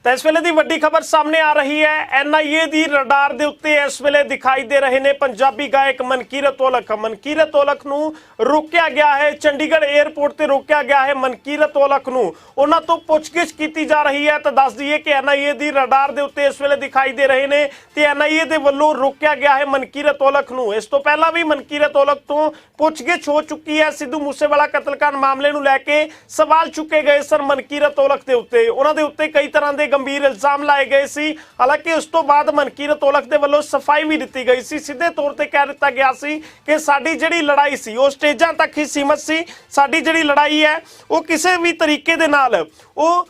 ਤਾਂ ਇਸ ਵੇਲੇ ਦੀ ਵੱਡੀ ਖਬਰ ਸਾਹਮਣੇ ਆ ਰਹੀ ਹੈ। ਐਨਆਈਏ ਦੀ ਰਡਾਰ ਦੇ ਉੱਤੇ ਇਸ ਵੇਲੇ ਦਿਖਾਈ ਦੇ ਰਹੇ ਨੇ ਪੰਜਾਬੀ ਗਾਇਕ ਮਨਕੀਰਤ ਔਲਖ। ਮਨਕੀਰਤ ਔਲਖ ਨੂੰ ਰੋਕਿਆ ਗਿਆ ਹੈ, ਚੰਡੀਗੜ੍ਹ 에ਅਰਪੋਰਟ ਤੇ ਰੋਕਿਆ ਗਿਆ ਹੈ। ਮਨਕੀਰਤ ਔਲਖ ਨੂੰ ਉਹਨਾਂ ਤੋਂ ਪੁੱਛਗਿੱਛ ਕੀਤੀ ਜਾ ਰਹੀ ਹੈ। ਤਾਂ ਦੱਸ ਦਈਏ ਕਿ ਐਨਆਈਏ ਦੀ ਰਡਾਰ ਦੇ ਉੱਤੇ ਇਸ ਵੇਲੇ ਦਿਖਾਈ ਦੇ ਰਹੇ ਨੇ ਤੇ ਐਨਆਈਏ ਦੇ ਵੱਲੋਂ ਰੋਕਿਆ ਗਿਆ ਹੈ ਮਨਕੀਰਤ ਔਲਖ ਨੂੰ। ਇਸ ਤੋਂ ਪਹਿਲਾਂ ਵੀ ਮਨਕੀਰਤ ਔਲਖ ਤੋਂ ਪੁੱਛਗਿੱਛ ਹੋ ਚੁੱਕੀ ਹੈ। ਸਿੱਧੂ ਮੂਸੇਵਾਲਾ ਕਤਲकांड ਮਾਮਲੇ ਨੂੰ ਲੈ ਕੇ ਸਵਾਲ ਚੁੱਕੇ ਗਏ ਸਨ ਮਨਕੀਰਤ ਔਲਖ ਦੇ ਉੱਤੇ। ਉਹਨਾਂ ਦੇ ਉੱਤੇ ਕਈ ਤਰ੍ਹਾਂ ਦੇ ਗੰਭੀਰ ਇਲਜ਼ਾਮ ਲਾਏ ਗਏ ਸੀ। ਹਾਲਾਂਕਿ ਉਸ ਤੋਂ ਬਾਅਦ ਮਨਕੀਰਤ ਔਲਖ ਦੇ ਵੱਲੋਂ ਸਫਾਈ ਵੀ ਦਿੱਤੀ ਗਈ ਸੀ। ਸਿੱਧੇ ਤੌਰ ਤੇ ਕਹਿ ਦਿੱਤਾ ਗਿਆ ਸੀ ਕਿ ਸਾਡੀ ਜਿਹੜੀ ਲੜਾਈ ਸੀ ਉਹ ਸਟੇਜਾਂ ਤੱਕ ਹੀ ਸੀਮਤ ਸੀ। ਸਾਡੀ ਜਿਹੜੀ ਲੜਾਈ ਹੈ ਉਹ ਕਿਸੇ ਵੀ ਤਰੀਕੇ ਦੇ ਨਾਲ ਉਹ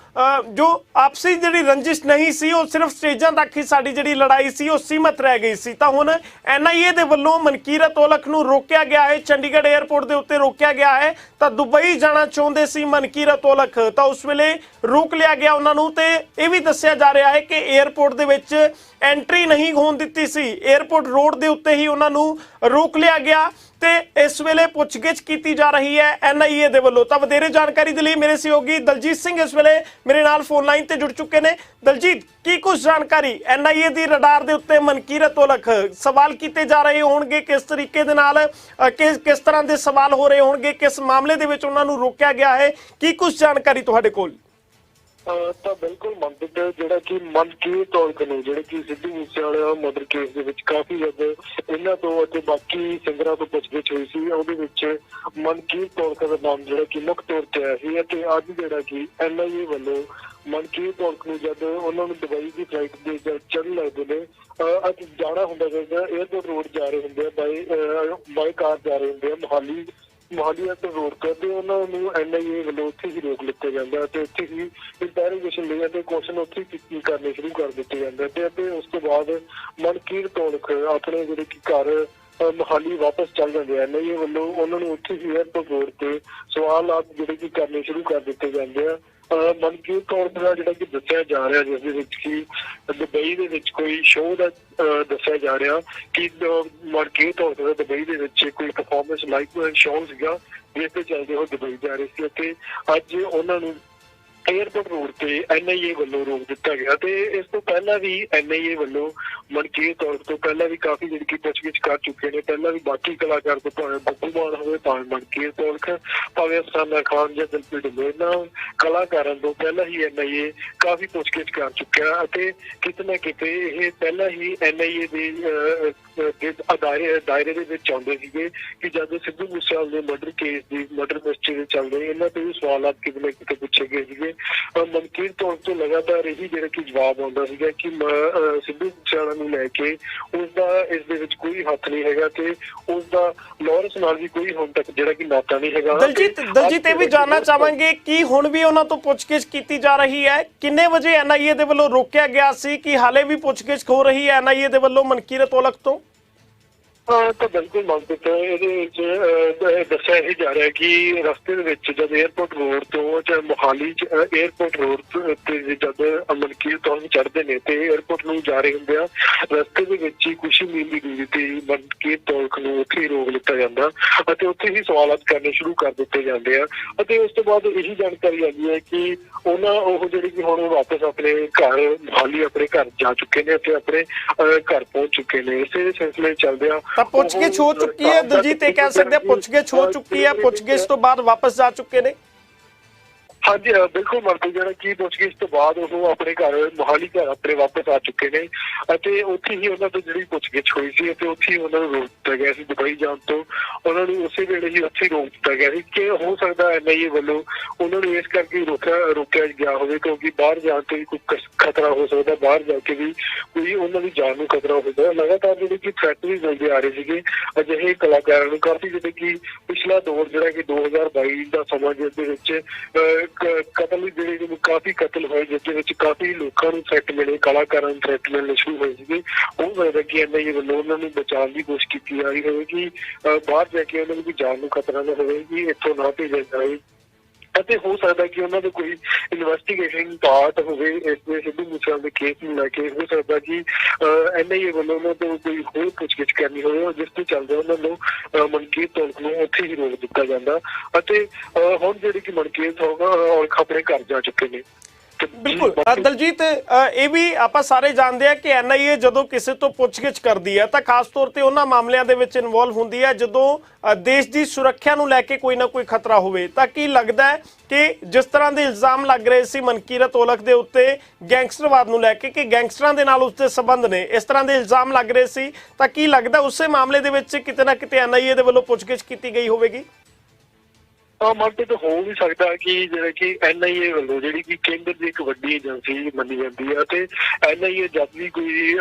ਜੋ ਆਪਸੀ ਜਿਹੜੀ ਰੰਜਿਸ਼ ਨਹੀਂ ਸੀ, ਉਹ ਸਿਰਫ ਸਟੇਜਾਂ ਤੱਕ ਹੀ ਸਾਡੀ ਜਿਹੜੀ ਲੜਾਈ ਸੀ ਉਹ ਸੀਮਤ ਰਹਿ ਗਈ ਸੀ। ਤਾਂ ਹੁਣ ਐਨਆਈਏ ਦੇ ਵੱਲੋਂ ਮਨਕੀਰਤ ਔਲਖ ਨੂੰ ਰੋਕਿਆ ਗਿਆ ਹੈ, ਚੰਡੀਗੜ੍ਹ 에ਅਰਪੋਰਟ ਦੇ ਉੱਤੇ ਰੋਕਿਆ ਗਿਆ ਹੈ। ਤਾਂ ਦੁਬਈ ਜਾਣਾ ਚਾਹੁੰਦੇ ਸੀ ਮਨਕੀਰਤ ਔਲਖ, ਤਾਂ ਉਸ ਵੇਲੇ ਰੋਕ ਲਿਆ ਗਿਆ ਉਹਨਾਂ ਨੂੰ। ਤੇ ਇਹ ਵੀ ਦੱਸਿਆ ਜਾ ਰਿਹਾ ਹੈ ਕਿ 에ਅਰਪੋਰਟ ਦੇ ਵਿੱਚ ਐਂਟਰੀ ਨਹੀਂ ਹੋਣ ਦਿੱਤੀ ਸੀ, 에ਅਰਪੋਰਟ ਰੋਡ ਦੇ ਉੱਤੇ ਹੀ ਉਹਨਾਂ ਨੂੰ ਰੋਕ ਲਿਆ ਗਿਆ ਤੇ ਇਸ ਵੇਲੇ ਪੁੱਛਗਿੱਛ ਕੀਤੀ ਜਾ ਰਹੀ ਹੈ ਐਨਆਈਏ ਦੇ ਵੱਲੋਂ। ਤਾਂ ਵਧੇਰੇ ਜਾਣਕਾਰੀ ਦੇ ਲਈ ਮੇਰੇ ਸਹਿਯੋਗੀ ਦਲਜੀਤ ਸਿੰਘ ਇਸ ਵੇਲੇ ਮੇਰੇ ਨਾਲ ਫੋਨ ਲਾਈਨ ਤੇ ਜੁੜ ਚੁੱਕੇ ਨੇ। ਦਲਜੀਤ, ਕੀ ਕੁਝ ਜਾਣਕਾਰੀ ਐਨਆਈਏ ਦੀ ਰਡਾਰ ਦੇ ਉੱਤੇ ਮਨਕੀਰਤ ਔਲਖ ਸਵਾਲ ਕੀਤੇ ਜਾ ਰਹੇ ਹੋਣਗੇ, ਕਿਸ ਤਰੀਕੇ ਦੇ ਨਾਲ ਕਿਸ ਤਰ੍ਹਾਂ ਦੇ ਸਵਾਲ ਹੋ ਰਹੇ ਹੋਣਗੇ, ਕਿਸ ਮਾਮਲੇ ਦੇ ਵਿੱਚ ਉਹਨਾਂ ਨੂੰ ਰੋਕਿਆ ਗਿਆ ਹੈ, ਕੀ ਕੁਝ ਜਾਣਕਾਰੀ ਤੁਹਾਡੇ ਕੋਲ? ਤਾਂ ਬਿਲਕੁਲ ਮਨਪ੍ਰੀਤ, ਜਿਹੜਾ ਕਿ ਮਨਕੀਰਤ ਔਲਖ ਨੂੰ ਜਿਹੜੇ ਕਿ ਸਿੱਧੂ ਮੂਸੇਵਾਲਾ ਮਰਡਰ ਕੇਸ ਦੇ ਵਿੱਚ ਕਾਫੀ ਜ਼ਿਆਦਾ ਇਹਨਾਂ ਤੋਂ ਅਤੇ ਬਾਕੀ ਸਿੰਗਰਾਂ ਤੋਂ ਪੁੱਛਗਿੱਛ ਹੋਈ ਸੀ, ਉਹਦੇ ਵਿੱਚ ਮਨਕੀਰਤ ਔਲਖ ਦਾ ਨਾਮ ਜਿਹੜਾ ਕਿ ਮੁੱਖ ਤੌਰ ਤੇ ਆਇਆ ਸੀ। ਅਤੇ ਅੱਜ ਜਿਹੜਾ ਕਿ ਐਨਆਈਏ ਵੱਲੋਂ ਮਨਕੀਰਤ ਔਲਖ ਨੂੰ ਜਦ ਉਹਨਾਂ ਨੂੰ ਦੁਬਈ ਦੀ ਫਲਾਈਟ ਦੇ ਚੜ੍ਹਨ ਲੱਗਦੇ ਨੇ, ਅੱਜ ਜਾਣਾ ਹੁੰਦਾ ਸੀਗਾ, 에ਅਰਪੋਰਟ ਰੋਡ ਜਾ ਰਹੇ ਹੁੰਦੇ ਆ, ਬਾਈ ਕਾਰ ਜਾ ਰਹੇ ਹੁੰਦੇ ਆ ਮੋਹਾਲੀ ਤੋਂ ਰੋਡ ਕਰਦੇ, ਉਹਨਾਂ ਨੂੰ ਐਨਆਈਏ ਵੱਲੋਂ ਉੱਥੇ ਹੀ ਰੋਕ ਲਿੱਤਾ ਜਾਂਦਾ ਤੇ ਉੱਥੇ ਹੀ ਇੰਟਰੋਗੇਸ਼ਨ ਲਈ ਅਤੇ ਕੁਐਸਚਨ ਉੱਥੇ ਹੀ ਕਰਨੇ ਸ਼ੁਰੂ ਕਰ ਦਿੱਤੇ ਜਾਂਦੇ ਤੇ ਉਸ ਤੋਂ ਬਾਅਦ ਮਨਕੀਰਤ ਔਲਖ ਆਪਣੇ ਜਿਹੜੇ ਕਿ ਘਰ ਮੋਹਾਲੀ ਵਾਪਸ ਚੱਲ ਜਾਂਦੇ ਆ। ਐਨਆਈਏ ਵੱਲੋਂ ਉਹਨਾਂ ਨੂੰ ਉੱਥੇ ਹੀ 에ਅਰਪੋਰਟ ਰੋਡ ਤੇ ਸਵਾਲ ਜਿਹੜੇ ਕਿ ਕਰਨੇ ਸ਼ੁਰੂ ਕਰ ਦਿੱਤੇ ਜਾਂਦੇ ਆ। ਮਨਕੀਰਤ ਔਲਖ ਦਾ ਜਿਹੜਾ ਕਿ ਦੱਸਿਆ ਜਾ ਰਿਹਾ, ਜਿਸ ਦੇ ਵਿੱਚ ਕਿ ਦੁਬਈ ਦੇ ਵਿੱਚ ਕੋਈ ਸ਼ੋਅ ਦਾ ਦੱਸਿਆ ਜਾ ਰਿਹਾ ਕਿ ਮਨਕੀਰਤ ਔਲਖ ਦਾ ਦੁਬਈ ਦੇ ਵਿੱਚ ਕੋਈ ਪਰਫਾਰਮੈਂਸ ਲਾਈਵ ਸ਼ੋਅ ਸੀਗਾ, ਜਿਸ ਤੇ ਚੱਲਦੇ ਉਹ ਦੁਬਈ ਜਾ ਰਹੇ ਸੀ ਅਤੇ ਅੱਜ ਉਹਨਾਂ ਨੂੰ 에ਅਰਪੋਰਟ ਰੋਡ ਤੇ ਐਨਆਈਏ ਵੱਲੋਂ ਰੋਕ ਦਿੱਤਾ ਗਿਆ। ਤੇ ਇਸ ਤੋਂ ਪਹਿਲਾਂ ਵੀ ਐਨਆਈਏ ਵੱਲੋਂ ਮਨਕੀਰਤ ਔਲਖ ਤੋਂ ਪਹਿਲਾਂ ਵੀ ਕਾਫੀ ਜਿਹੜੀ ਕਿ ਪੁੱਛਗਿੱਛ ਕਰ ਚੁੱਕੇ ਨੇ। ਪਹਿਲਾਂ ਵੀ ਬਾਕੀ ਕਲਾਕਾਰ ਤੋਂ ਭਾਵੇਂ ਬੱਬੂ ਮਾਨ ਹੋਵੇ, ਭਾਵੇਂ ਮਨਕੀਰਤ ਔਲਖ, ਭਾਵੇਂ ਅਫਸਾਨਾ ਖਾਨ ਜਾਂ ਦਿਲਪ੍ਰੀਤ ਢਿੱਲੋਂ, ਇਹਨਾਂ ਕਲਾਕਾਰਾਂ ਤੋਂ ਪਹਿਲਾਂ ਹੀ ਐਨਆਈਏ ਕਾਫੀ ਪੁੱਛਗਿੱਛ ਕਰ ਚੁੱਕਿਆ ਅਤੇ ਕਿਤੇ ਨਾ ਕਿਤੇ ਇਹ ਪਹਿਲਾਂ ਹੀ ਐਨਆਈਏ ਦੇ ਦਾਇਰੇ ਦੇ ਵਿੱਚ ਆਉਂਦੇ ਸੀਗੇ ਕਿ ਜਦ ਸਿੱਧੂ ਮੂਸੇਵਾਲੇ ਦੇ ਮਰਡਰ ਕੇਸ ਦੀ ਮਰਡਰ ਮਿਸਟਰੀ ਚੱਲਦੇ, ਇਹਨਾਂ ਤੇ ਵੀ ਸਵਾਲਾਤ ਕਿਤੇ ਨਾ ਕਿਤੇ ਪੁੱਛੇ ਗਏ ਸੀਗੇ। ਮਨਕੀਰਤ ਔਲਖ ਤੋਂ ਲਗਾਤਾਰ ਇਹੀ ਜਿਹੜਾ ਕਿ ਜਵਾਬ ਆਉਂਦਾ ਸੀਗਾ ਕਿ ਸਿੱਧੂ ਮੂਸੇਵਾਲਾ ਨੂੰ ਲੈ ਕੇ ਉਸਦਾ ਇਸ ਦੇ ਵਿੱਚ ਕੋਈ ਹੱਥ ਨਹੀਂ ਹੈਗਾ ਤੇ ਉਸਦਾ ਲਾਰੈਂਸ ਨਾਲ ਵੀ ਕੋਈ ਹੁਣ ਤੱਕ ਜਿਹੜਾ ਕਿ ਨਾਤਾ ਨਹੀਂ ਹੈਗਾ। ਦਲਜੀਤ, ਇਹ ਵੀ ਜਾਣਨਾ ਚਾਹਾਂਗੇ ਕਿ ਹੁਣ ਵੀ ਉਹਨਾਂ ਤੋਂ ਪੁੱਛਗਿੱਛ ਕੀਤੀ ਜਾ ਰਹੀ ਹੈ, ਕਿੰਨੇ ਵਜੇ ਐਨਆਈਏ ਦੇ ਵੱਲੋਂ ਰੋਕਿਆ ਗਿਆ ਸੀ, ਕਿ ਹਾਲੇ ਵੀ ਪੁੱਛਗਿੱਛ ਹੋ ਰਹੀ ਹੈ ਐਨਆਈਏ ਦੇ ਵੱਲੋਂ ਮਨਕੀਰਤ ਔਲਖ ਤੋਂ? ਤਾਂ ਬਿਲਕੁਲ ਮਨਪ੍ਰੀਤ, ਇਹਦੇ ਵਿੱਚ ਦੱਸਿਆ ਇਹ ਜਾ ਰਿਹਾ ਕਿ ਰਸਤੇ ਦੇ ਵਿੱਚ ਜਦ 에ਅਰਪੋਰਟ ਰੋਡ ਤੋਂ ਜਾਂ ਮੋਹਾਲੀ ਚ 에ਅਰਪੋਰਟ ਰੋਡ ਤੇ ਜਦ ਮਨਕੀਰਤ ਔਲਖ ਚੜ੍ਹਦੇ ਨੇ ਤੇ 에ਅਰਪੋਰਟ ਨੂੰ ਜਾ ਰਹੇ ਹੁੰਦੇ ਆ, ਰਸਤੇ ਦੇ ਵਿੱਚ ਹੀ ਕੁਛ ਮੀਲ ਦੀ ਦੂਰੀ ਤੇ ਮਨਕੀਰਤ ਔਲਖ ਨੂੰ ਉੱਥੇ ਹੀ ਰੋਕ ਲਿੱਤਾ ਜਾਂਦਾ ਅਤੇ ਉੱਥੇ ਹੀ ਸਵਾਲਾਤ ਕਰਨੇ ਸ਼ੁਰੂ ਕਰ ਦਿੱਤੇ ਜਾਂਦੇ ਆ। ਅਤੇ ਉਸ ਤੋਂ ਬਾਅਦ ਇਹੀ ਜਾਣਕਾਰੀ ਆਉਂਦੀ ਹੈ ਕਿ ਉਹ ਜਿਹੜੀ ਕਿ ਹੁਣ ਵਾਪਸ ਆਪਣੇ ਘਰ ਮੋਹਾਲੀ ਆਪਣੇ ਘਰ ਜਾ ਚੁੱਕੇ ਨੇ ਅਤੇ ਆਪਣੇ ਘਰ ਪਹੁੰਚ ਚੁੱਕੇ ਨੇ। ਇਸੇ ਸਿਲਸਿਲੇ ਚੱਲਦੇ ਆ ਤਾਂ ਪੁੱਛਗਿੱਛ ਹੋ ਚੁੱਕੀ ਹੈ ਦਲਜੀਤ, ਇਹ ਕਹਿ ਸਕਦੇ ਪੁੱਛਗਿੱਛ ਹੋ ਚੁੱਕੀ ਹੈ, ਪੁੱਛਗਿੱਛ ਤੋਂ ਬਾਅਦ ਵਾਪਸ ਜਾ ਚੁੱਕੇ ਨੇ? ਹਾਂਜੀ ਬਿਲਕੁਲ ਮਨਪ੍ਰੀਤ, ਜਿਹੜਾ ਕਿ ਪੁੱਛਗਿੱਛ ਤੋਂ ਬਾਅਦ ਉਹ ਆਪਣੇ ਘਰ ਮੋਹਾਲੀ ਘਰ ਆਪਣੇ ਵਾਪਸ ਆ ਚੁੱਕੇ ਨੇ ਅਤੇ ਉੱਥੇ ਹੀ ਉਹਨਾਂ ਤੋਂ ਜਿਹੜੀ ਪੁੱਛਗਿੱਛ ਹੋਈ ਸੀ ਅਤੇ ਉੱਥੇ ਹੀ ਉਹਨਾਂ ਨੂੰ ਰੋਕ ਦਿੱਤਾ ਗਿਆ ਸੀ। ਦੁਬਈ ਜਾਣ ਤੋਂ ਉਹਨਾਂ ਨੂੰ ਉਸੇ ਵੇਲੇ ਹੀ ਉੱਥੇ ਰੋਕ ਦਿੱਤਾ ਗਿਆ ਸੀ ਕਿ ਹੋ ਸਕਦਾ ਐਨਆਈਏ ਵੱਲੋਂ ਉਹਨਾਂ ਨੂੰ ਇਸ ਕਰਕੇ ਰੋਕਿਆ ਗਿਆ ਹੋਵੇ ਕਿਉਂਕਿ ਬਾਹਰ ਜਾਣ ਤੇ ਵੀ ਕੋਈ ਖਤਰਾ ਹੋ ਸਕਦਾ, ਬਾਹਰ ਜਾ ਕੇ ਵੀ ਕੋਈ ਉਹਨਾਂ ਦੀ ਜਾਨ ਨੂੰ ਖਤਰਾ ਹੋ ਸਕਦਾ। ਲਗਾਤਾਰ ਜਿਹੜੇ ਕਿ ਥ੍ਰੈਟ ਵੀ ਮਿਲਦੇ ਆ ਰਹੇ ਸੀਗੇ ਅਜਿਹੇ ਕਲਾਕਾਰਾਂ ਨੂੰ, ਕਾਫੀ ਜਿਹੜੇ ਕਿ ਪਿਛਲਾ ਦੌਰ ਜਿਹੜਾ ਕਿ 2022 ਦਾ ਸਮਾਂ ਜਿਸ ਦੇ ਵਿੱਚ ਕਤਲ ਜਿਹੜੇ ਕਾਫੀ ਕਤਲ ਹੋਏ, ਜਿਸ ਦੇ ਵਿੱਚ ਕਾਫੀ ਲੋਕਾਂ ਨੂੰ ਥ੍ਰੈਟ ਮਿਲੇ, ਕਲਾਕਾਰਾਂ ਨੂੰ ਥ੍ਰੈਟ ਮਿਲਣੇ ਸ਼ੁਰੂ ਹੋਏ ਸੀਗੇ। ਉਹ ਲੱਗਦਾ ਕਿ ਐਨਆਈਏ ਵੱਲੋਂ ਉਹਨਾਂ ਨੂੰ ਬਚਾਉਣ ਦੀ ਕੋਸ਼ਿਸ਼ ਕੀਤੀ ਜਾ ਰਹੀ ਹੋਵੇ ਕਿ ਬਾਹਰ ਜਾ ਕੇ ਉਹਨਾਂ ਨੂੰ ਕੋਈ ਜਾਨ ਨੂੰ ਖਤਰਾ ਨਾ ਹੋਵੇ, ਕਿ ਇੱਥੋਂ ਨਾ ਭੇਜਿਆ ਜਾਵੇ। ਅਤੇ ਹੋ ਸਕਦਾ ਕਿ ਉਹਨਾਂ ਦਾ ਕੋਈ ਇਨਵੈਸਟੀਗੇਸ਼ਨ ਪਾਰਟ ਹੋਵੇ ਇਸ ਦੇ ਸਿੱਧੂ ਮੂਸੇਵਾਲੇ ਦੇ ਕੇਸ ਨੂੰ ਲੈ ਕੇ। ਹੋ ਸਕਦਾ ਕਿ ਐਨਆਈਏ ਵੱਲੋਂ ਉਹਨਾਂ ਤੋਂ ਕੋਈ ਹੋਰ ਪੁੱਛਗਿੱਛ ਕਰਨੀ ਹੋਵੇ, ਜਿਸ ਤੇ ਚੱਲਦੇ ਉਹਨਾਂ ਨੂੰ ਮਨਕੀਰਤ ਔਲਖ ਨੂੰ ਉੱਥੇ ਹੀ ਰੋਕ ਦਿੱਤਾ ਜਾਂਦਾ ਅਤੇ ਹੁਣ ਜਿਹੜੀ ਕਿ ਮਨਕੀਰਤ ਔਲਖ ਆਪਣੇ ਘਰ ਜਾ ਚੁੱਕੇ ਨੇ। ਬਿਲਕੁਲ ਦਲਜੀਤ, ਇਹ ਵੀ ਆਪਾਂ ਸਾਰੇ ਜਾਣਦੇ ਆ ਕਿ ਐਨਆਈਏ ਜਦੋਂ ਕਿਸੇ ਤੋਂ ਪੁੱਛਗਿੱਛ ਕਰਦੀ ਹੈ ਤਾਂ ਖਾਸ ਤੌਰ ਤੇ ਉਹਨਾਂ ਮਾਮਲਿਆਂ ਦੇ ਵਿੱਚ ਇਨਵੋਲਵ ਹੁੰਦੀ ਹੈ ਜਦੋਂ ਦੇਸ਼ ਦੀ ਸੁਰੱਖਿਆ ਨੂੰ ਲੈ ਕੇ ਕੋਈ ਨਾ ਕੋਈ ਖਤਰਾ ਹੋਵੇ। ਤਾਂ ਕੀ ਲੱਗਦਾ ਹੈ ਕਿ ਜਿਸ ਤਰ੍ਹਾਂ ਦੇ ਇਲਜ਼ਾਮ ਲੱਗ ਰਹੇ ਸੀ ਮਨਕੀਰਤ ਔਲਖ ਦੇ ਉੱਤੇ ਗੈਂਗਸਟਰਵਾਦ ਨੂੰ ਲੈ ਕੇ ਕਿ ਗੈਂਗਸਟਰਾਂ ਦੇ ਨਾਲ ਉਸਦੇ ਸੰਬੰਧ ਨੇ, ਇਸ ਤਰ੍ਹਾਂ ਦੇ ਇਲਜ਼ਾਮ ਲੱਗ ਰਹੇ ਸੀ, ਤਾਂ ਕੀ ਲੱਗਦਾ ਉਸੇ ਮਾਮਲੇ ਦੇ ਵਿੱਚ ਕਿਤੇ ਨਾ ਕਿਤੇ ਐਨਆਈਏ ਦੇ ਵੱਲੋਂ ਪੁੱਛਗਿੱਛ ਕੀਤੀ ਗਈ ਹੋਵੇਗੀ? ਮਨਪ੍ਰੀਤ ਹੋ ਵੀ ਸਕਦਾ ਕਿ ਜਿਹੜਾ ਕਿ ਐਨਆਈਏ ਵੱਲੋਂ ਜਿਹੜੀ ਕਿ ਕੇਂਦਰ ਦੀ ਇੱਕ ਵੱਡੀ ਏਜੰਸੀ ਮੰਨੀ ਜਾਂਦੀ ਹੈ ਤੇ ਐਨਆਈਏ ਜਦ ਵੀ ਕੋਈ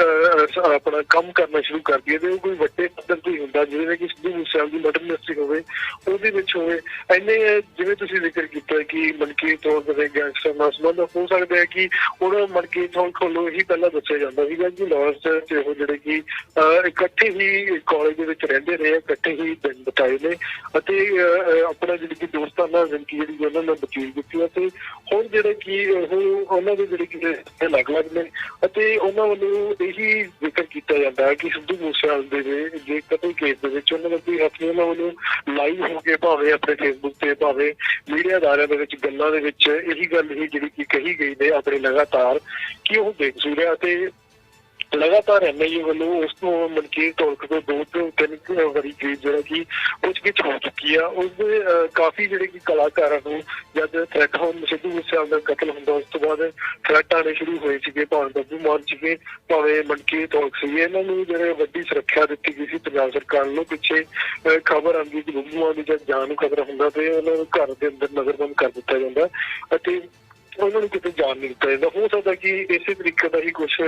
ਆਪਣਾ ਕੰਮ ਕਰਨਾ ਸ਼ੁਰੂ ਕਰਦੀ ਹੈ ਤੇ ਉਹ ਕੋਈ ਵੱਡੇ ਪੱਧਰ ਤੇ ਹੁੰਦਾ, ਜਿਵੇਂ ਕਿ ਸਿੱਧੂ ਮੂਸੇਵਾਲੇ ਦੀ ਮਰਡਰ ਮਿਸਟਰੀ ਹੋਵੇ ਉਹਦੇ ਵਿੱਚ ਹੋਵੇ। ਐਨੇ ਜਿਵੇਂ ਤੁਸੀਂ ਜ਼ਿਕਰ ਕੀਤਾ ਕਿ ਮਨਕੀਰਤ ਔਲਖ ਦੇ ਗੈਂਗਸਟਰ ਨਾਲ ਸੰਬੰਧ ਹੋ ਸਕਦਾ ਹੈ ਕਿ ਉਹਨਾਂ ਮਨਕੀਰਤ ਔਲਖ ਵੱਲੋਂ ਇਹੀ ਪਹਿਲਾਂ ਦੱਸਿਆ ਜਾਂਦਾ ਸੀਗਾ ਕਿ ਲਾਹੌਰ ਚ ਉਹ ਜਿਹੜੇ ਕਿ ਇਕੱਠੇ ਹੀ ਕਾਲਜ ਦੇ ਵਿੱਚ ਰਹਿੰਦੇ ਰਹੇ, ਇਕੱਠੇ ਹੀ ਦਿਨ ਬਿਤਾਏ ਨੇ ਅਤੇ ਆਪਣਾ ਜਿਹੜੀ ਕਿ ਦੋਸਤਾਨਾ ਜ਼ਿੰਦਗੀ ਜਿਹੜੀ ਉਹਨਾਂ ਨੇ ਬਤੀਤ ਕੀਤੀ ਹੈ ਤੇ ਹੁਣ ਜਿਹੜੇ ਕਿ ਉਹਨਾਂ ਦੇ ਜਿਹੜੇ ਕਿ ਅਲੱਗ-ਅਲੱਗ ਨੇ ਅਤੇ ਉਹਨਾਂ ਵੱਲੋਂ ਇਹੀ ਜ਼ਿਕਰ ਕੀਤਾ ਜਾਂਦਾ ਹੈ ਕਿ ਸਿੱਧੂ ਮੂਸੇਵਾਲੇ ਦੇ ਜੇ ਕਤਲ ਕੇਸ ਦੇ ਵਿੱਚ ਉਹਨਾਂ ਦਾ ਕੋਈ ਹੱਥ ਨਹੀਂ। ਉਹਨਾਂ ਵੱਲੋਂ ਲਾਈਵ ਹੋ ਕੇ ਭਾਵੇਂ ਆਪਣੇ ਫੇਸਬੁੱਕ ਤੇ ਭਾਵੇਂ ਮੀਡੀਆ ਅਦਾਰਿਆਂ ਦੇ ਵਿੱਚ ਗੱਲਾਂ ਦੇ ਵਿੱਚ ਇਹੀ ਗੱਲ ਹੀ ਜਿਹੜੀ ਕਿ ਕਹੀ ਗਈ ਨੇ ਆਪਣੇ ਲਗਾਤਾਰ ਕਿ ਉਹ ਬੇਕਸੂਰ ਹੈ ਅਤੇ ਲਗਾਤਾਰ ਐਨਆਈਏ ਵੱਲੋਂ ਉਸ ਤੋਂ ਮਨਕੀਰਤ ਔਲਖ ਤੋਂ 2 ਤੋਂ 3 ਵਾਰੀ ਜਿਹੜਾ ਕਿ ਪੁੱਛਗਿੱਛ ਹੋ ਚੁੱਕੀ ਆ। ਉਸਦੇ ਕਾਫੀ ਜਿਹੜੇ ਕਿ ਕਲਾਕਾਰਾਂ ਨੂੰ ਜਦ ਥ੍ਰੈਟ ਹੋਣ ਸਿੱਧੂ ਮੂਸੇਵਾਲੇ ਦਾ ਕਤਲ ਹੁੰਦਾ ਉਸ ਤੋਂ ਬਾਅਦ ਥ੍ਰੈਟ ਆਉਣੇ ਸ਼ੁਰੂ ਹੋਏ ਸੀਗੇ, ਭਾਵੇਂ ਬੱਬੂ ਮਾਨ ਸੀਗੇ ਭਾਵੇਂ ਮਨਕੀਰਤ ਔਲਖ ਸੀ। ਇਹਨਾਂ ਨੂੰ ਜਿਹੜੇ ਵੱਡੀ ਸੁਰੱਖਿਆ ਦਿੱਤੀ ਗਈ ਸੀ ਪੰਜਾਬ ਸਰਕਾਰ ਨੂੰ। ਪਿੱਛੇ ਖਬਰ ਆਉਂਦੀ ਕਿ ਬੱਬੂ ਮਾਨ ਦੀ ਜਦ ਜਾਨ ਨੂੰ ਖਤਰਾ ਹੁੰਦਾ ਤੇ ਉਹਨਾਂ ਨੂੰ ਘਰ ਦੇ ਅੰਦਰ ਨਜ਼ਰਬੰਦ ਕਰ ਦਿੱਤਾ ਜਾਂਦਾ ਅਤੇ ਉਹਨਾਂ ਨੂੰ ਕਿਤੇ ਜਾਣ ਨਹੀਂ ਦਿੱਤਾ ਜਾਂਦਾ। ਹੋ ਸਕਦਾ ਕਿ ਇਸੇ ਤਰੀਕੇ ਦਾ ਹੀ ਕੁਛ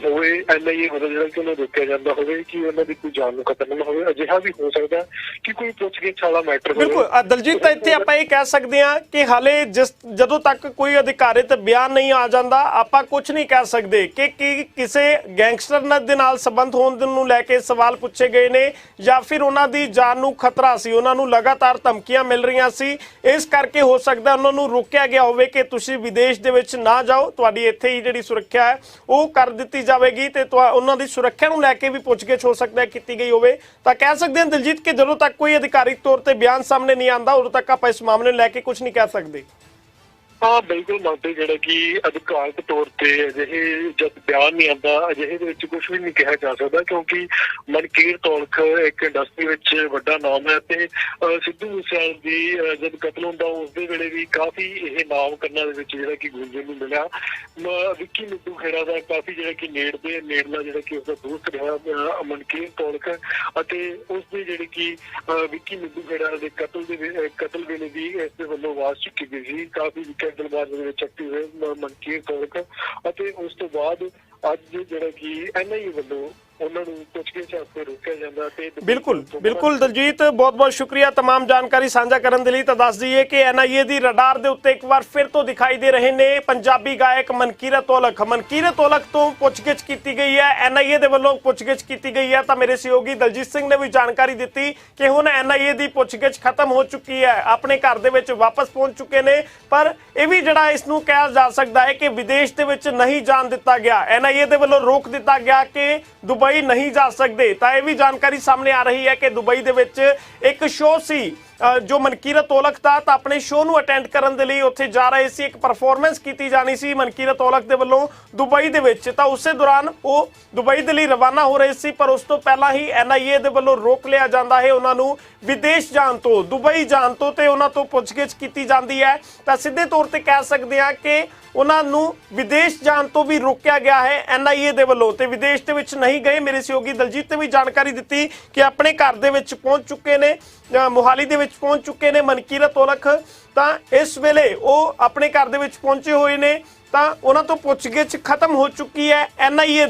ਹੋਵੇ ਐਨਆਈਏ ਵੱਲੋਂ ਜਿਹੜਾ ਕਿ ਉਹਨੂੰ ਰੋਕਿਆ ਜਾਂਦਾ ਹੋਵੇ ਕਿ ਉਹਨਾਂ ਦੀ ਕੋਈ ਜਾਨ ਨੂੰ ਖਤਰਾ ਨਾ ਹੋਵੇ। ਅਜਿਹਾ ਵੀ ਹੋ ਸਕਦਾ ਕਿ ਕੋਈ ਪੁੱਛਗਿੱਛ ਵਾਲਾ ਮੈਟਰ ਹੋਵੇ। ਬਿਲਕੁਲ ਦਲਜੀਤ, ਤਾਂ ਇੱਥੇ ਆਪਾਂ ਇਹ ਕਹਿ ਸਕਦੇ ਹਾਂ ਕਿ ਹਾਲੇ ਜਦੋਂ ਤੱਕ ਕੋਈ ਅਧਿਕਾਰਿਤ ਬਿਆਨ ਨਹੀਂ ਆ ਜਾਂਦਾ ਆਪਾਂ ਕੁਝ ਨਹੀਂ ਕਹਿ ਸਕਦੇ ਕਿ ਕਿਸੇ ਗੈਂਗਸਟਰ ਦੇ ਨਾਲ ਸੰਬੰਧ ਹੋਣ ਨੂੰ ਲੈ ਕੇ ਸਵਾਲ ਪੁੱਛੇ ਗਏ ਨੇ ਜਾਂ ਫਿਰ ਉਹਨਾਂ ਦੀ ਜਾਨ ਨੂੰ ਖਤਰਾ ਸੀ, ਉਹਨਾਂ ਨੂੰ ਲਗਾਤਾਰ ਧਮਕੀਆਂ ਮਿਲ ਰਹੀਆਂ ਸੀ, ਇਸ ਕਰਕੇ ਹੋ ਸਕਦਾ ਉਹਨਾਂ ਨੂੰ ਰੋਕਿਆ ਗਿਆ ਹੋਵੇ ਕਿ ਤੁਸੀਂ ਵਿਦੇਸ਼ ਦੇ ਵਿੱਚ ਨਾ ਜਾਓ, ਤੁਹਾਡੀ ਇੱਥੇ ਹੀ ਜਿਹੜੀ ਸੁਰੱਖਿਆ ਹੈ ਉਹ ਕਰ ਦਿੱਤੀ ਜਾਵੇਗੀ ਤੇ ਉਹਨਾਂ ਦੀ ਸੁਰੱਖਿਆ ਨੂੰ ਲੈ ਕੇ ਵੀ ਪੁੱਛਗਿੱਛ ਹੋ ਸਕਦਾ ਹੈ ਕੀਤੀ ਗਈ ਹੋਵੇ। ਤਾਂ ਕਹਿ ਸਕਦੇ ਹਾਂ ਦਲਜੀਤ ਕਿ ਜਦੋਂ ਤੱਕ ਕੋਈ ਅਧਿਕਾਰਿਕ ਤੌਰ ਤੇ ਬਿਆਨ ਸਾਹਮਣੇ ਨਹੀਂ ਆਉਂਦਾ ਉਦੋਂ ਤੱਕ ਆਪਾਂ ਇਸ ਮਾਮਲੇ ਨੂੰ ਲੈ ਕੇ ਕੁਝ ਨਹੀਂ ਕਹਿ ਸਕਦੇ। ਹਾਂ ਬਿਲਕੁਲ ਮੰਨਦੇ ਜਿਹੜਾ ਕਿ ਅਧਿਕਾਰਕ ਤੌਰ ਤੇ ਅਜਿਹੇ ਜਦ ਬਿਆਨ ਨਹੀਂ ਆਉਂਦਾ ਅਜਿਹੇ ਦੇ ਵਿੱਚ ਕੁਝ ਵੀ ਨਹੀਂ ਕਿਹਾ ਜਾ ਸਕਦਾ ਕਿਉਂਕਿ ਮਨਕੀਰਤ ਔਲਖ ਇੱਕ ਇੰਡਸਟਰੀ ਵਿੱਚ ਵੱਡਾ ਨਾਮ ਹੈ ਤੇ ਸਿੱਧੂ ਮੂਸੇਵਾਲੇ ਦੀ ਜਦ ਕਤਲ ਹੁੰਦਾ ਉਸ ਦੇ ਵੇਲੇ ਵੀ ਕਾਫੀ ਇਹ ਨਾਮ ਕਰਨਾ ਦੇ ਵਿੱਚ ਜਿਹੜਾ ਕਿ ਗੂੰਜਣ ਨੂੰ ਮਿਲਿਆ। ਵਿੱਕੀ ਮਿੱਟੂ ਖੇੜਾ ਦਾ ਕਾਫੀ ਜਿਹੜਾ ਕਿ ਨੇੜਲਾ ਜਿਹੜਾ ਕਿ ਉਸਦਾ ਦੋਸਤ ਰਿਹਾ ਮਨਕੀਰਤ ਔਲਖ ਅਤੇ ਉਸਦੇ ਜਿਹੜੇ ਕਿ ਵਿੱਕੀ ਮਿੱਟੂ ਖੇੜਾ ਦੇ ਕਤਲ ਵੇਲੇ ਵੀ ਇਸ ਦੇ ਵੱਲੋਂ ਆਵਾਜ਼ ਚੁੱਕੀ ਗਈ ਸੀ। ਕਾਫੀ ਦਰਬਾਰ ਦੇ ਵਿੱਚ ਐਕਟਿਵ ਹੋਏ ਮਨਕੀਰਤ ਔਲਖ ਅਤੇ ਉਸ ਤੋਂ ਬਾਅਦ ਅੱਜ ਜਿਹੜਾ ਕਿ ਐਨਆਈਏ ਵੱਲੋਂ ਉਹਨਾਂ ਨੂੰ ਪੁੱਛਗਿੱਛ ਵਾਸਤੇ ਰੋਕਿਆ ਜਾਂਦਾ ਤੇ ਬਿਲਕੁਲ ਦਲਜੀਤ, ਬਹੁਤ ਸ਼ੁਕਰੀਆ तमाम ਜਾਣਕਾਰੀ ਸਾਂਝਾ ਕਰਨ ਦੇ ਲਈ। ਤਾਂ ਦੱਸ ਦਈਏ ਕਿ ਐਨਆਈਏ ਦੀ ਰਡਾਰ ਦੇ ਉੱਤੇ ਇੱਕ ਵਾਰ ਫਿਰ ਤੋਂ ਦਿਖਾਈ ਦੇ ਰਹੇ ਨੇ ਪੰਜਾਬੀ ਗਾਇਕ ਮਨਕੀਰਤ ਔਲਖ ਤੋਂ ਪੁੱਛਗਿੱਛ ਕੀਤੀ ਗਈ ਹੈ, ਐਨਆਈਏ ਦੇ ਵੱਲੋਂ ਪੁੱਛਗਿੱਛ ਕੀਤੀ ਗਈ ਹੈ। ਤਾਂ ਮੇਰੇ ਸਹਿਯੋਗੀ ਦਲਜੀਤ ਸਿੰਘ ਨੇ ਵੀ ਜਾਣਕਾਰੀ ਦਿੱਤੀ ਕਿ ਹੁਣ ਐਨਆਈਏ ਦੀ ਪੁੱਛਗਿੱਛ ਖਤਮ ਹੋ ਚੁੱਕੀ ਹੈ, ਆਪਣੇ ਘਰ ਦੇ ਵਿੱਚ ਵਾਪਸ ਪਹੁੰਚ ਚੁੱਕੇ ਨੇ। ਪਰ ਇਹ ਵੀ ਜਿਹੜਾ ਇਸ ਨੂੰ ਕਿਹਾ ਜਾ ਸਕਦਾ ਹੈ ਕਿ ਵਿਦੇਸ਼ ਦੇ ਵਿੱਚ ਨਹੀਂ ਜਾਣ ਦਿੱਤਾ ਗਿਆ, ਐਨਆਈਏ ਦੇ ਵੱਲੋਂ ਰੋਕ ਦਿੱਤਾ ਗਿਆ ਕਿ ਦੁਬਈ ਨਹੀਂ ਜਾ ਸਕਦੇ। ਤਾਂ ਇਹ ਵੀ ਜਾਣਕਾਰੀ ਸਾਹਮਣੇ ਆ ਰਹੀ ਹੈ ਕਿ ਦੁਬਈ ਦੇ ਵਿੱਚ ਇੱਕ ਸ਼ੋਅ ਸੀ ਜੋ ਮਨਕੀਰਤ ਔਲਖ ਦਾ, ਤਾਂ ਆਪਣੇ ਸ਼ੋਅ ਨੂੰ ਅਟੈਂਡ ਕਰਨ ਦੇ ਲਈ ਉੱਥੇ ਜਾ ਰਹੇ ਸੀ, ਇੱਕ ਪਰਫਾਰਮੈਂਸ ਕੀਤੀ ਜਾਣੀ ਸੀ ਮਨਕੀਰਤ ਔਲਖ ਦੇ ਵੱਲੋਂ ਦੁਬਈ ਦੇ ਵਿੱਚ। ਤਾਂ ਉਸੇ ਦੌਰਾਨ ਉਹ ਦੁਬਈ ਦੇ ਲਈ ਰਵਾਨਾ ਹੋ ਰਹੇ ਸੀ ਪਰ ਉਸ ਤੋਂ ਪਹਿਲਾਂ ਹੀ ਐਨਆਈਏ ਦੇ ਵੱਲੋਂ ਰੋਕ ਲਿਆ ਜਾਂਦਾ ਹੈ ਉਹਨਾਂ ਨੂੰ ਵਿਦੇਸ਼ ਜਾਣ ਤੋਂ, ਦੁਬਈ ਜਾਣ ਤੋਂ, ਤੇ ਉਹਨਾਂ ਤੋਂ ਪੁੱਛਗਿੱਛ ਕੀਤੀ ਜਾਂਦੀ ਹੈ। ਤਾਂ ਸਿੱਧੇ ਤੌਰ ਤੇ ਕਹਿ ਸਕਦੇ ਹਾਂ ਕਿ ਉਹਨਾਂ ਨੂੰ ਵਿਦੇਸ਼ ਜਾਣ ਤੋਂ ਵੀ ਰੋਕਿਆ ਗਿਆ ਹੈ ਐਨਆਈਏ ਦੇ ਵੱਲੋਂ ਤੇ ਵਿਦੇਸ਼ ਦੇ ਵਿੱਚ ਨਹੀਂ ਗਏ। ਮੇਰੇ ਸਹਿਯੋਗੀ ਦਲਜੀਤ ਨੇ ਵੀ ਜਾਣਕਾਰੀ ਦਿੱਤੀ ਕਿ ਆਪਣੇ ਘਰ ਦੇ ਵਿੱਚ ਪਹੁੰਚ ਚੁੱਕੇ ਨੇ, ਮੋਹਾਲੀ ਦੇ ਵਿੱਚ ਪਹੁੰਚ ਚੁੱਕੇ ਨੇ ਮਨਕੀਰਤ ਔਲਖ। ਤਾਂ ਇਸ ਵੇਲੇ ਉਹ ਆਪਣੇ ਘਰ ਦੇ ਵਿੱਚ ਪਹੁੰਚੇ ਹੋਏ ਨੇ ਤਾਂ ਉਹਨਾਂ ਤੋਂ ਪੁੱਛਗਿੱਛ ਖਤਮ ਹੋ ਚੁੱਕੀ ਹੈ ਐਨਆਈਏ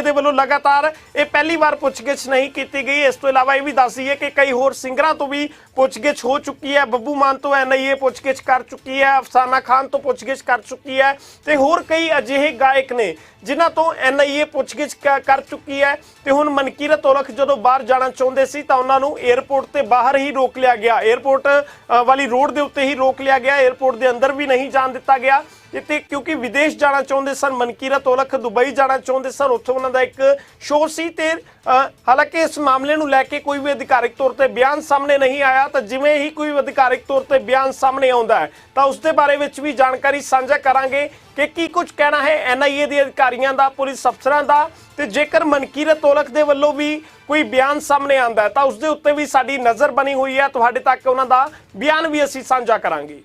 ਦੇ ਵੱਲੋਂ ਲਗਾਤਾਰ ਇਹ ਪਹਿਲੀ ਵਾਰ ਪੁੱਛਗਿੱਛ ਨਹੀਂ ਕੀਤੀ ਗਈ। ਇਸ ਤੋਂ ਇਲਾਵਾ ਇਹ ਵੀ ਦੱਸ ਦਈਏ ਕਿ ਕਈ ਹੋਰ ਸਿੰਗਰਾਂ ਤੋਂ ਵੀ ਪੁੱਛਗਿੱਛ ਹੋ ਚੁੱਕੀ ਹੈ। ਬੱਬੂ ਮਾਨ ਤੋਂ ਐਨਆਈਏ ਪੁੱਛਗਿੱਛ ਕਰ ਚੁੱਕੀ ਹੈ, ਅਫਸਾਨਾ ਖਾਨ ਤੋਂ ਪੁੱਛਗਿੱਛ ਕਰ ਚੁੱਕੀ ਹੈ ਤੇ ਹੋਰ ਕਈ ਅਜਿਹੇ ਗਾਇਕ ਨੇ ਜਿਨ੍ਹਾਂ ਤੋਂ ਐਨਆਈਏ ਪੁੱਛਗਿੱਛ ਕਰ ਚੁੱਕੀ ਹੈ। ਤੇ ਹੁਣ ਮਨਕੀਰਤ ਔਲਖ ਜਦੋਂ ਬਾਹਰ ਜਾਣਾ ਚਾਹੁੰਦੇ ਸੀ ਤਾਂ ਉਹਨਾਂ ਨੂੰ 에ਅਰਪੋਰਟ ਤੇ ਬਾਹਰ ਹੀ ਰੋਕ ਲਿਆ ਗਿਆ, 에ਅਰਪੋਰਟ ਵਾਲੀ ਰੋਡ ਦੇ ਉੱਤੇ ਹੀ ਰੋਕ ਲਿਆ ਗਿਆ, 에ਅਰਪੋਰਟ ਦੇ ਅੰਦਰ ਵੀ ਨਹੀਂ ਜਾਣ ਦਿੱਤਾ ਗਿਆ। ਤੇ ਕਿਉਂਕਿ ਵਿਦੇਸ਼ ਜਾਣਾ ਚਾਹੁੰਦੇ ਸਨ। ਮਨਕੀਰਤ ਔਲਖ ਦੁਬਈ ਜਾਣਾ ਚਾਹੁੰਦੇ ਸਨ, ਉੱਥੇ ਉਹਨਾਂ ਦਾ ਇੱਕ ਸ਼ੋਅ ਸੀ ਤੇ ਹਾਲਾਂਕਿ ਇਸ ਮਾਮਲੇ ਨੂੰ ਲੈ ਕੇ ਕੋਈ ਵੀ ਅਧਿਕਾਰਿਕ ਤੌਰ ਤੇ ਬਿਆਨ ਸਾਹਮਣੇ ਨਹੀਂ ਆਇਆ। ਤਾਂ ਜਿਵੇਂ ਹੀ ਕੋਈ ਅਧਿਕਾਰਿਕ ਤੌਰ ਤੇ ਬਿਆਨ ਸਾਹਮਣੇ ਆਉਂਦਾ ਹੈ ਤਾਂ ਉਸ ਦੇ ਬਾਰੇ ਵਿੱਚ ਵੀ ਜਾਣਕਾਰੀ ਸਾਂਝਾ ਕਰਾਂਗੇ ਕਿ ਕੀ ਕੁਝ ਕਹਿਣਾ ਹੈ NIA ਦੇ ਅਧਿਕਾਰੀਆਂ ਦਾ, ਪੁਲਿਸ ਅਫਸਰਾਂ ਦਾ। ਤੇ ਜੇਕਰ ਮਨਕੀਰਤ ਔਲਖ ਦੇ ਵੱਲੋਂ ਵੀ ਕੋਈ ਬਿਆਨ ਸਾਹਮਣੇ ਆਉਂਦਾ ਹੈ ਤਾਂ ਉਸ ਦੇ ਉੱਤੇ ਵੀ ਸਾਡੀ ਨਜ਼ਰ ਬਣੀ ਹੋਈ ਹੈ, ਤੁਹਾਡੇ ਤੱਕ ਉਹਨਾਂ ਦਾ ਬਿਆਨ ਵੀ ਅਸੀਂ ਸਾਂਝਾ ਕਰਾਂਗੇ।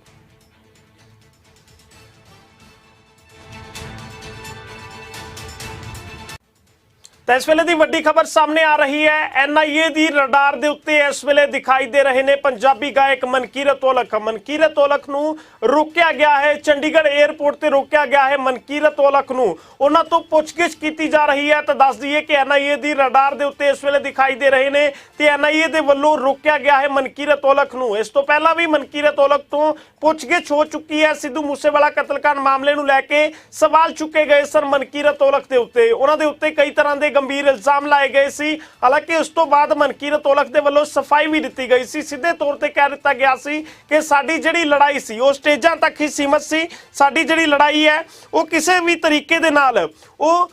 ਤਾਂ ਇਸ ਵੇਲੇ ਦੀ ਵੱਡੀ ਖਬਰ ਸਾਹਮਣੇ ਆ ਰਹੀ ਹੈ। NIA ਦੀ ਰਡਾਰ ਦੇ ਉੱਤੇ ਇਸ ਵੇਲੇ ਦਿਖਾਈ ਦੇ ਰਹੇ ਨੇ ਪੰਜਾਬੀ ਗਾਇਕ ਮਨਕੀਰਤ ਔਲਖ। ਮਨਕੀਰਤ ਔਲਖ ਨੂੰ ਰੋਕਿਆ ਗਿਆ ਹੈ, ਚੰਡੀਗੜ੍ਹ 에ਅਰਪੋਰਟ ਤੇ ਰੋਕਿਆ ਗਿਆ ਹੈ। ਮਨਕੀਰਤ ਔਲਖ ਨੂੰ ਉਹਨਾਂ ਤੋਂ ਪੁੱਛਗਿੱਛ ਕੀਤੀ ਜਾ ਰਹੀ ਹੈ। ਤਾਂ ਦੱਸ ਦਈਏ ਕਿ NIA ਦੀ ਰਡਾਰ ਦੇ ਉੱਤੇ ਇਸ ਵੇਲੇ ਦਿਖਾਈ ਦੇ ਰਹੇ ਨੇ ਤੇ NIA ਦੇ ਵੱਲੋਂ ਰੋਕਿਆ ਗਿਆ ਹੈ ਮਨਕੀਰਤ ਔਲਖ ਨੂੰ। ਇਸ ਤੋਂ ਪਹਿਲਾਂ ਵੀ ਮਨਕੀਰਤ ਔਲਖ ਤੋਂ ਪੁੱਛਗਿੱਛ ਹੋ ਚੁੱਕੀ ਹੈ। ਸਿੱਧੂ ਮੂਸੇਵਾਲਾ ਕਤਲकांड ਮਾਮਲੇ ਨੂੰ ਲੈ ਕੇ ਸਵਾਲ ਚੁੱਕੇ ਗਏ ਸਨ ਮਨਕੀਰਤ ਔਲਖ ਦੇ ਉੱਤੇ। ਉਹਨਾਂ ਦੇ ਉੱਤੇ ਕਈ ਤਰ੍ਹਾਂ ਦੇ ਗੰਭੀਰ ਇਲਜ਼ਾਮ ਲਾਏ ਗਏ ਸੀ। ਹਾਲਾਂਕਿ ਉਸ ਤੋਂ ਬਾਅਦ ਮਨਕੀਰਤ ਔਲਖ ਦੇ ਵੱਲੋਂ ਸਫਾਈ ਵੀ ਦਿੱਤੀ ਗਈ ਸੀ। ਸਿੱਧੇ ਤੌਰ ਤੇ ਕਹਿ ਦਿੱਤਾ ਗਿਆ ਸੀ ਕਿ ਸਾਡੀ ਜਿਹੜੀ ਲੜਾਈ ਸੀ ਉਹ ਸਟੇਜਾਂ ਤੱਕ ਹੀ ਸੀਮਤ ਸੀ। ਸਾਡੀ ਜਿਹੜੀ ਲੜਾਈ ਹੈ ਉਹ ਕਿਸੇ ਵੀ ਤਰੀਕੇ ਦੇ ਨਾਲ ਉਹ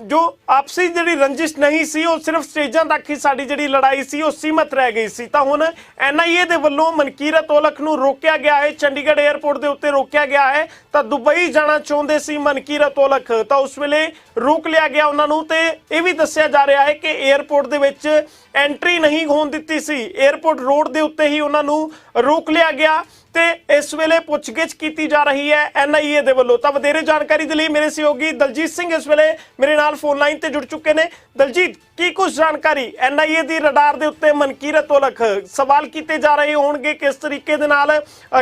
ਜੋ ਆਪਸੀ ਜਿਹੜੀ ਰੰਜਿਸ਼ ਨਹੀਂ ਸੀ, ਉਹ ਸਿਰਫ ਸਟੇਜਾਂ ਤੱਕ ਹੀ ਸਾਡੀ ਜਿਹੜੀ ਲੜਾਈ ਸੀ ਉਹ ਸੀਮਤ ਰਹਿ ਗਈ ਸੀ। ਤਾਂ ਹੁਣ NIA ਦੇ ਵੱਲੋਂ ਮਨਕੀਰਤ ਔਲਖ ਨੂੰ ਰੋਕਿਆ ਗਿਆ ਹੈ, ਚੰਡੀਗੜ੍ਹ 에ਅਰਪੋਰਟ ਦੇ ਉੱਤੇ ਰੋਕਿਆ ਗਿਆ ਹੈ। ਤਾਂ ਦੁਬਈ ਜਾਣਾ ਚਾਹੁੰਦੇ ਸੀ ਮਨਕੀਰਤ ਔਲਖ, ਤਾਂ ਉਸ ਵੇਲੇ ਰੋਕ ਲਿਆ ਗਿਆ ਉਹਨਾਂ ਨੂੰ। ਤੇ ਇਹ ਵੀ ਦੱਸਿਆ ਜਾ ਰਿਹਾ ਹੈ ਕਿ 에ਅਰਪੋਰਟ ਦੇ ਵਿੱਚ ਐਂਟਰੀ ਨਹੀਂ ਹੋਣ ਦਿੱਤੀ ਸੀ, 에ਅਰਪੋਰਟ ਰੋਡ ਦੇ ਉੱਤੇ ਹੀ ਉਹਨਾਂ ਨੂੰ ਰੋਕ ਲਿਆ ਗਿਆ। ਤੇ ਇਸ ਵੇਲੇ ਪੁੱਛਗਿੱਛ ਕੀਤੀ ਜਾ ਰਹੀ ਹੈ NIA ਦੇ ਵੱਲੋਂ। ਤਾਂ ਵਧੇਰੇ ਜਾਣਕਾਰੀ ਦੇ ਲਈ ਮੇਰੇ ਸਹਿਯੋਗੀ ਦਲਜੀਤ ਸਿੰਘ ਇਸ ਵੇਲੇ ਮੇਰੇ ਨਾਲ ਫੋਨ ਲਾਈਨ ਤੇ ਜੁੜ ਚੁੱਕੇ ਨੇ। ਦਲਜੀਤ, ਕੀ ਕੁਝ ਜਾਣਕਾਰੀ NIA ਦੀ ਰਡਾਰ ਦੇ ਉੱਤੇ ਮਨਕੀਰਤ ਔਲਖ, ਸਵਾਲ ਕੀਤੇ ਜਾ ਰਹੇ ਹੋਣਗੇ ਕਿਸ ਤਰੀਕੇ ਦੇ ਨਾਲ,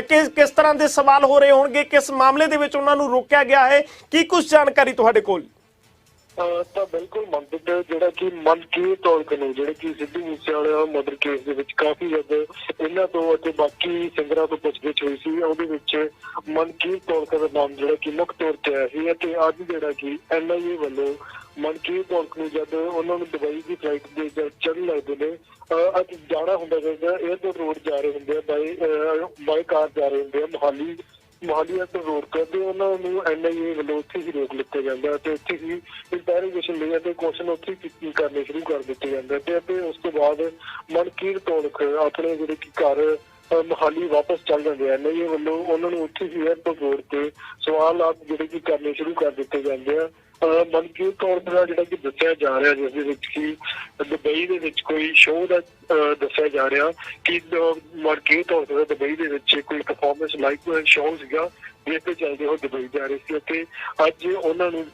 ਕਿਸ ਤਰ੍ਹਾਂ ਦੇ ਸਵਾਲ ਹੋ ਰਹੇ ਹੋਣਗੇ, ਕਿਸ ਮਾਮਲੇ ਦੇ ਵਿੱਚ ਉਹਨਾਂ ਨੂੰ ਰੋਕਿਆ ਗਿਆ ਹੈ, ਕੀ ਕੁਝ ਜਾਣਕਾਰੀ ਤੁਹਾਡੇ ਕੋਲ? ਤਾਂ ਬਿਲਕੁਲ ਮੰਦਿਤ ਜਿਹੜਾ ਕਿ ਮਨਕੀਰਤ ਔਲਖ ਨੂੰ ਜਿਹੜੇ ਕਿ ਸਿੱਧੂ ਮੂਸੇਵਾਲਾ ਮਰਡਰ ਕੇਸ ਦੇ ਵਿੱਚ ਕਾਫੀ ਜਦ ਇਹਨਾਂ ਤੋਂ ਅਤੇ ਬਾਕੀ ਸਿੰਗਰਾਂ ਤੋਂ ਪੁੱਛਗਿੱਛ ਹੋਈ ਸੀ, ਉਹਦੇ ਵਿੱਚ ਮਨਕੀਰਤ ਔਲਖ ਦਾ ਨਾਮ ਜਿਹੜਾ ਕਿ ਮੁੱਖ ਤੌਰ ਤੇ ਆਇਆ ਸੀ। ਅਤੇ ਅੱਜ ਜਿਹੜਾ ਕਿ NIA ਵੱਲੋਂ ਮਨਕੀਰਤ ਔਲਖ ਨੂੰ ਜਦ ਉਹਨਾਂ ਨੂੰ ਦੁਬਈ ਦੀ ਫਲਾਈਟ ਦੇ ਚੜ੍ਹਨ ਲੱਗਦੇ ਨੇ, ਅੱਜ ਜਾਣਾ ਹੁੰਦਾ ਜਦੋਂ 에ਅਰਪੋਰਟ ਰੋਡ ਜਾ ਰਹੇ ਹੁੰਦੇ ਆ, ਬਾਈ ਕਾਰ ਜਾ ਰਹੇ ਹੁੰਦੇ ਆ ਮੋਹਾਲੀ ਤੋਂ ਰੋਡ ਕਰਦੇ, ਉਹਨਾਂ ਨੂੰ NIA ਵੱਲੋਂ ਉੱਥੇ ਹੀ ਰੋਕ ਲਿੱਤਾ ਜਾਂਦਾ ਤੇ ਉੱਥੇ ਹੀ ਇੰਟਰੋਗੇਸ਼ਨ ਲਈ ਅਤੇ ਕੁਐਸਚਨ ਉੱਥੇ ਹੀ ਕਰਨੇ ਸ਼ੁਰੂ ਕਰ ਦਿੱਤੇ ਜਾਂਦੇ ਤੇ ਅਤੇ ਉਸ ਤੋਂ ਬਾਅਦ ਮਨਕੀਰਤ ਔਲਖ ਆਪਣੇ ਜਿਹੜੇ ਕਿ ਘਰ ਮੋਹਾਲੀ ਵਾਪਸ ਚੱਲ ਜਾਂਦੇ ਆ। NIA ਵੱਲੋਂ ਉਹਨਾਂ ਨੂੰ ਉੱਥੇ ਹੀ 에ਅਰਪੋਰਟ ਰੋਡ ਤੇ ਸਵਾਲ ਜਿਹੜੇ ਕਿ ਕਰਨੇ ਸ਼ੁਰੂ ਕਰ ਦਿੱਤੇ ਜਾਂਦੇ ਆ। ਮਨਕੀਰਤ ਔਲਖ ਦਾ ਜਿਹੜਾ ਕਿ ਦੱਸਿਆ ਜਾ ਰਿਹਾ, ਜਿਸ ਦੇ ਵਿੱਚ ਕਿ ਦੁਬਈ ਦੇ ਵਿੱਚ ਕੋਈ ਸ਼ੋਅ ਦਾ ਦੱਸਿਆ ਜਾ ਰਿਹਾ ਕਿ ਮਨਕੀਰਤ ਔਲਖ ਦਾ ਦੁਬਈ ਦੇ ਵਿੱਚ ਕੋਈ ਪਰਫਾਰਮੈਂਸ ਲਾਈਵ ਸ਼ੋਅ ਸੀਗਾ, ਜਿਸ ਤੇ ਚੱਲਦੇ ਉਹ ਦੁਬਈ ਜਾ ਰਹੇ ਸੀ ਅਤੇ ਅੱਜ ਉਹਨਾਂ ਨੂੰ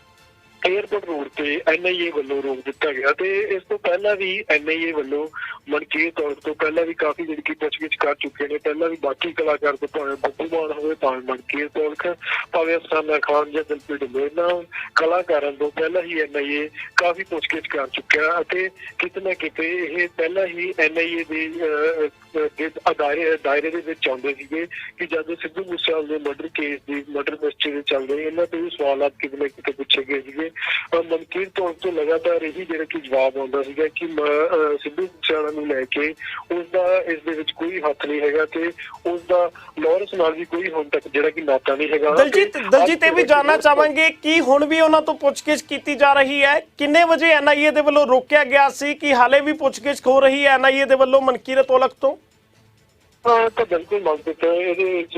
에ਅਰਪੋਰਟ ਰੋਡ ਤੇ NIA ਵੱਲੋਂ ਰੋਕ ਦਿੱਤਾ ਗਿਆ। ਤੇ ਇਸ ਤੋਂ ਪਹਿਲਾਂ ਵੀ NIA ਵੱਲੋਂ ਮਨਕੀਰਤ ਔਲਖ ਤੋਂ ਪਹਿਲਾਂ ਵੀ ਕਾਫੀ ਜਿਹੜੀ ਕਿ ਪੁੱਛਗਿੱਛ ਕਰ ਚੁੱਕੇ ਨੇ। ਪਹਿਲਾਂ ਵੀ ਬਾਕੀ ਕਲਾਕਾਰ ਤੋਂ ਭਾਵੇਂ ਬੱਬੂ ਮਾਨ ਹੋਵੇ, ਭਾਵੇਂ ਮਨਕੀਰਤ ਔਲਖ, ਭਾਵੇਂ ਅਫਸਾਨਾ ਖਾਨ ਜਾਂ ਦਿਲਪ੍ਰੀਤ ਢਿੱਲੋਂ, ਇਹਨਾਂ ਕਲਾਕਾਰਾਂ ਤੋਂ ਪਹਿਲਾਂ ਹੀ NIA ਕਾਫੀ ਪੁੱਛਗਿੱਛ ਕਰ ਚੁੱਕਿਆ ਅਤੇ ਕਿਤੇ ਨਾ ਕਿਤੇ ਇਹ ਪਹਿਲਾਂ ਹੀ NIA ਦੇ ਦਾਇਰੇ ਦੇ ਵਿੱਚ ਆਉਂਦੇ ਸੀਗੇ ਕਿ ਜਦ ਸਿੱਧੂ ਮੂਸੇਵਾਲੇ ਦੇ ਮਰਡਰ ਕੇਸ ਦੀ ਮਰਡਰ ਮਿਸਟਰੀ ਚੱਲਦੇ ਇਹਨਾਂ ਤੇ ਵੀ ਸਵਾਲਾਤ ਕਿਤੇ ਨਾ ਕਿਤੇ ਪੁੱਛੇ ਗਏ ਸੀਗੇ। ਮਨਕੀਰਤ ਔਲਖ ਤੋਂ ਲਗਾਤਾਰ ਇਹੀ ਜਿਹੜਾ ਕਿ ਜਵਾਬ ਆਉਂਦਾ ਸੀਗਾ ਕਿ ਸਿੱਧੂ ਮੂਸੇਵਾਲਾ ਨੂੰ ਲੈ ਕੇ ਉਸਦਾ ਇਸ ਦੇ ਵਿੱਚ ਕੋਈ ਹੱਥ ਨਹੀਂ ਹੈਗਾ ਤੇ ਉਸਦਾ ਲਾਰੈਂਸ ਨਾਲ ਵੀ ਕੋਈ ਹੁਣ ਤੱਕ ਜਿਹੜਾ ਕਿ ਨਾਤਾ ਨਹੀਂ ਹੈਗਾ। ਦਲਜੀਤ, ਇਹ ਵੀ ਜਾਣਨਾ ਚਾਹਾਂਗੇ ਕਿ ਹੁਣ ਵੀ ਉਹਨਾਂ ਤੋਂ ਪੁੱਛਗਿੱਛ ਕੀਤੀ ਜਾ ਰਹੀ ਹੈ, ਕਿੰਨੇ ਵਜੇ NIA ਦੇ ਵੱਲੋਂ ਰੋਕਿਆ ਗਿਆ ਸੀ, ਕਿ ਹਾਲੇ ਵੀ ਪੁੱਛਗਿੱਛ ਹੋ ਰਹੀ ਹੈ NIA ਦੇ ਵੱਲੋਂ ਮਨਕੀਰਤ ਔਲਖ ਤੋਂ? ਤਾਂ ਬਿਲਕੁਲ ਮੰਗਤ ਇਹਦੇ ਵਿੱਚ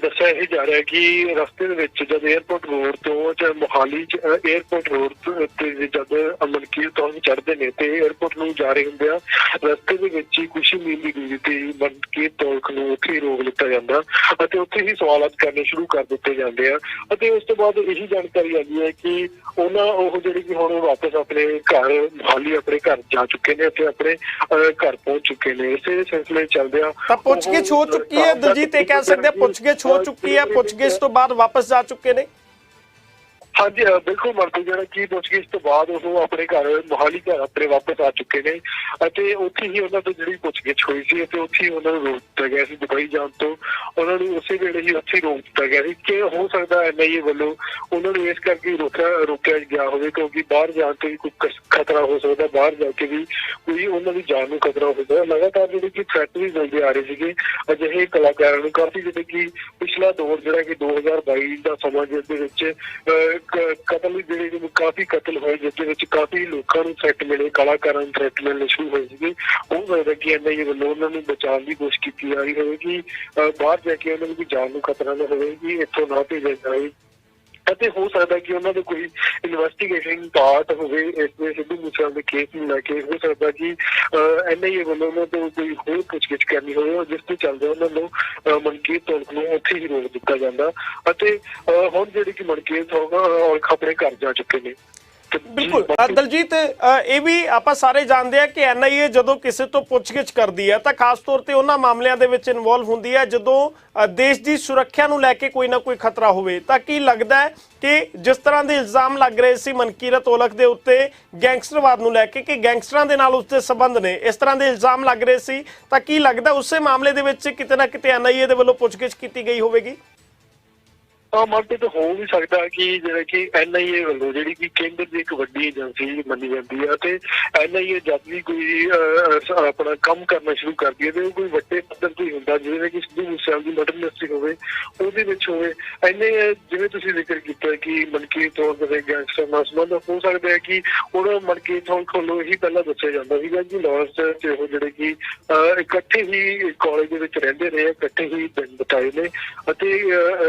ਦੱਸਿਆ ਇਹ ਜਾ ਰਿਹਾ ਕਿ ਰਸਤੇ ਦੇ ਵਿੱਚ ਜਦ 에ਅਰਪੋਰਟ ਰੋਡ ਤੋਂ ਮੋਹਾਲੀ 에ਅਰਪੋਰਟ ਰੋਡ ਤੇ ਜਦ ਮਨਕੀਰਤ ਔਲਖ ਚੜ੍ਹਦੇ ਨੇ ਤੇ 에ਅਰਪੋਰਟ ਨੂੰ ਜਾ ਰਹੇ ਹੁੰਦੇ ਆ, ਰਸਤੇ ਦੇ ਵਿੱਚ ਹੀ ਕੁਛ ਹੀ ਮੀਲ ਦੀ ਦੂਰੀ ਤੇ ਮਨਕੀਰਤ ਔਲਖ ਨੂੰ ਉੱਥੇ ਹੀ ਰੋਕ ਲਿੱਤਾ ਜਾਂਦਾ ਅਤੇ ਉੱਥੇ ਹੀ ਸਵਾਲਾਤ ਕਰਨੇ ਸ਼ੁਰੂ ਕਰ ਦਿੱਤੇ ਜਾਂਦੇ ਆ। ਅਤੇ ਉਸ ਤੋਂ ਬਾਅਦ ਇਹੀ ਜਾਣਕਾਰੀ ਆਈ ਹੈ ਕਿ ਉਹ ਜਿਹੜੇ ਕਿ ਹੁਣ ਵਾਪਸ ਆਪਣੇ ਘਰ ਮੋਹਾਲੀ ਆਪਣੇ ਘਰ ਜਾ ਚੁੱਕੇ ਨੇ ਅਤੇ ਆਪਣੇ ਘਰ ਪਹੁੰਚ ਚੁੱਕੇ ਨੇ। ਇਸੇ ਸਿਲਸਿਲੇ ਚੱਲਦੇ ਆ ਤਾਂ ਪੁੱਛਗਿੱਛ ਹੋ ਚੁੱਕੀ ਹੈ ਦਲਜੀਤ, ਇਹ ਕਹਿ ਸਕਦੇ ਪੁੱਛਗਿੱਛ ਹੋ ਚੁੱਕੀ ਹੈ, ਪੁੱਛਗਿੱਛ ਤੋਂ ਬਾਅਦ ਵਾਪਸ ਜਾ ਚੁੱਕੇ ਨੇ? ਹਾਂਜੀ ਬਿਲਕੁਲ ਮਨਪ੍ਰੀਤ, ਜਿਹੜਾ ਕਿ ਪੁੱਛਗਿੱਛ ਤੋਂ ਬਾਅਦ ਉਹ ਆਪਣੇ ਘਰ ਮੋਹਾਲੀ ਘਰ ਆਪਣੇ ਵਾਪਸ ਆ ਚੁੱਕੇ ਨੇ ਅਤੇ ਉੱਥੇ ਹੀ ਉਹਨਾਂ ਤੋਂ ਜਿਹੜੀ ਪੁੱਛਗਿੱਛ ਹੋਈ ਸੀ ਅਤੇ ਉੱਥੇ ਹੀ ਉਹਨਾਂ ਨੂੰ ਰੋਕ ਦਿੱਤਾ ਗਿਆ ਸੀ ਦੁਬਈ ਜਾਣ ਤੋਂ। ਉਹਨਾਂ ਨੂੰ ਉਸੇ ਵੇਲੇ ਹੀ ਉੱਥੇ ਰੋਕ ਦਿੱਤਾ ਗਿਆ ਸੀ ਕਿ ਹੋ ਸਕਦਾ NIA ਵੱਲੋਂ ਉਹਨਾਂ ਨੂੰ ਇਸ ਕਰਕੇ ਰੋਕਿਆ ਗਿਆ ਹੋਵੇ ਕਿਉਂਕਿ ਬਾਹਰ ਜਾਣ ਤੋਂ ਵੀ ਕੋਈ ਖਤਰਾ ਹੋ ਸਕਦਾ, ਬਾਹਰ ਜਾ ਕੇ ਵੀ ਕੋਈ ਉਹਨਾਂ ਦੀ ਜਾਨ ਨੂੰ ਖਤਰਾ ਹੋ ਸਕਦਾ। ਲਗਾਤਾਰ ਜਿਹੜੇ ਕਿ ਥ੍ਰੈਟ ਵੀ ਮਿਲਦੇ ਆ ਰਹੇ ਸੀਗੇ ਅਜਿਹੇ ਕਲਾਕਾਰਾਂ ਨੂੰ, ਕਾਫੀ ਜਿਹੜੇ ਕਿ ਪਿਛਲਾ ਦੌਰ ਜਿਹੜਾ ਕਿ 2022 ਦਾ ਸਮਾਂ ਜਿਸ ਦੇ ਵਿੱਚ ਕਤਲ ਜਿਹੜੇ ਕਾਫੀ ਕਤਲ ਹੋਏ, ਜਿਸ ਦੇ ਵਿੱਚ ਕਾਫੀ ਲੋਕਾਂ ਨੂੰ ਥ੍ਰੈਟ ਮਿਲੇ, ਕਲਾਕਾਰਾਂ ਨੂੰ ਥ੍ਰੈਟ ਮਿਲਣੇ ਸ਼ੁਰੂ ਹੋਏ ਸੀਗੇ। ਉਹ ਲੱਗਦਾ ਕਿ NIA ਵੱਲੋਂ ਉਹਨਾਂ ਨੂੰ ਬਚਾਉਣ ਦੀ ਕੋਸ਼ਿਸ਼ ਕੀਤੀ ਜਾ ਰਹੀ ਹੋਵੇ ਕਿ ਬਾਹਰ ਜਾ ਕੇ ਉਹਨਾਂ ਨੂੰ ਕੋਈ ਜਾਨ ਨੂੰ ਖਤਰਾ ਨਾ ਹੋਵੇ, ਕਿ ਇੱਥੋਂ ਨਾ ਭੇਜਿਆ ਜਾਵੇ। ਅਤੇ ਹੋ ਸਕਦਾ ਕਿ ਉਹਨਾਂ ਦਾ ਕੋਈ ਇਨਵੈਸਟੀਗੇਸ਼ਨ ਪਾਰਟ ਹੋਵੇ ਇਸ ਦੇ ਸਿੱਧੂ ਮੂਸੇਵਾਲੇ ਦੇ ਕੇਸ ਨੂੰ ਲੈ ਕੇ। ਹੋ ਸਕਦਾ ਕਿ NIA ਵੱਲੋਂ ਉਹਨਾਂ ਤੋਂ ਕੋਈ ਹੋਰ ਪੁੱਛਗਿੱਛ ਕਰਨੀ ਹੋਵੇ, ਜਿਸ ਤੋਂ ਚੱਲਦੇ ਉਹਨਾਂ ਨੂੰ ਮਨਕੀਰਤ ਔਲਖ ਨੂੰ ਉੱਥੇ ਹੀ ਰੋਕ ਦਿੱਤਾ ਜਾਂਦਾ ਅਤੇ ਹੁਣ ਜਿਹੜੀ ਕਿ ਮਨਕੀਰਤ ਔਲਖ ਆਪਣੇ ਘਰ ਜਾ ਚੁੱਕੇ ਨੇ। ਬਿਲਕੁਲ ਦਲਜੀਤ, ਇਹ ਵੀ ਆਪਾਂ ਸਾਰੇ ਜਾਣਦੇ ਆ ਕਿ NIA ਜਦੋਂ ਕਿਸੇ ਤੋਂ ਪੁੱਛਗਿੱਛ ਕਰਦੀ ਹੈ ਤਾਂ ਖਾਸ ਤੌਰ ਤੇ ਉਹਨਾਂ ਮਾਮਲਿਆਂ ਦੇ ਵਿੱਚ ਇਨਵੋਲਵ ਹੁੰਦੀ ਹੈ ਜਦੋਂ ਦੇਸ਼ ਦੀ ਸੁਰੱਖਿਆ ਨੂੰ ਲੈ ਕੇ ਕੋਈ ਨਾ ਕੋਈ ਖਤਰਾ ਹੋਵੇ। ਤਾਂ ਕੀ ਲੱਗਦਾ ਹੈ ਕਿ ਜਿਸ ਤਰ੍ਹਾਂ ਦੇ ਇਲਜ਼ਾਮ ਲੱਗ ਰਹੇ ਸੀ ਮਨਕੀਰਤ ਔਲਖ ਦੇ ਉੱਤੇ ਗੈਂਗਸਟਰਵਾਦ ਨੂੰ ਲੈ ਕੇ ਕਿ ਗੈਂਗਸਟਰਾਂ ਦੇ ਨਾਲ ਉਸਦੇ ਸੰਬੰਧ ਨੇ, ਇਸ ਤਰ੍ਹਾਂ ਦੇ ਇਲਜ਼ਾਮ ਲੱਗ ਰਹੇ ਸੀ, ਤਾਂ ਕੀ ਲੱਗਦਾ ਉਸੇ ਮਾਮਲੇ ਦੇ ਵਿੱਚ ਕਿਤੇ ਨਾ ਕਿਤੇ NIA ਦੇ ਵੱਲੋਂ ਪੁੱਛਗਿੱਛ ਕੀਤੀ ਗਈ ਹੋਵੇਗੀ? ਮਨਪ੍ਰੀਤ, ਹੋ ਵੀ ਸਕਦਾ ਕਿ ਜਿਹੜਾ ਕਿ NIA ਵੱਲੋਂ ਜਿਹੜੀ ਕਿ ਕੇਂਦਰ ਦੀ ਇੱਕ ਵੱਡੀ ਏਜੰਸੀ ਮੰਨੀ ਜਾਂਦੀ ਹੈ ਅਤੇ NIA ਜਦ ਵੀ ਕੋਈ ਆਪਣਾ ਕੰਮ ਕਰਨਾ ਸ਼ੁਰੂ ਕਰਦੀ ਹੈ ਤੇ ਉਹ ਕੋਈ ਵੱਡੇ ਪੱਧਰ ਤੇ ਹੁੰਦਾ, ਜਿਵੇਂ ਕਿ ਸਿੱਧੂ ਮੂਸੇਵਾਲੇ ਦੀ ਮਰਡਰ ਮਿਸਟਰੀ ਹੋਵੇ ਉਹਦੇ ਵਿੱਚ ਹੋਵੇ। ਜਿਵੇਂ ਤੁਸੀਂ ਜ਼ਿਕਰ ਕੀਤਾ ਕਿ ਮਨਕੀਰਤ ਔਲਖ ਦੇ ਗੈਂਗਸਟਰ ਨਾਲ ਸੰਬੰਧ ਹੋ ਸਕਦਾ ਹੈ ਕਿ ਉਹਨਾਂ ਮਨਕੀਰਤ ਔਲਖ ਵੱਲੋਂ ਹੀ ਪਹਿਲਾਂ ਦੱਸਿਆ ਜਾਂਦਾ ਸੀਗਾ ਕਿ ਲਾਹੌਰ 'ਚ ਉਹ ਜਿਹੜੇ ਕਿ ਇਕੱਠੇ ਹੀ ਕਾਲਜ ਦੇ ਵਿੱਚ ਰਹਿੰਦੇ ਰਹੇ, ਇਕੱਠੇ ਹੀ ਦਿਨ ਬਿਤਾਏ ਨੇ ਅਤੇ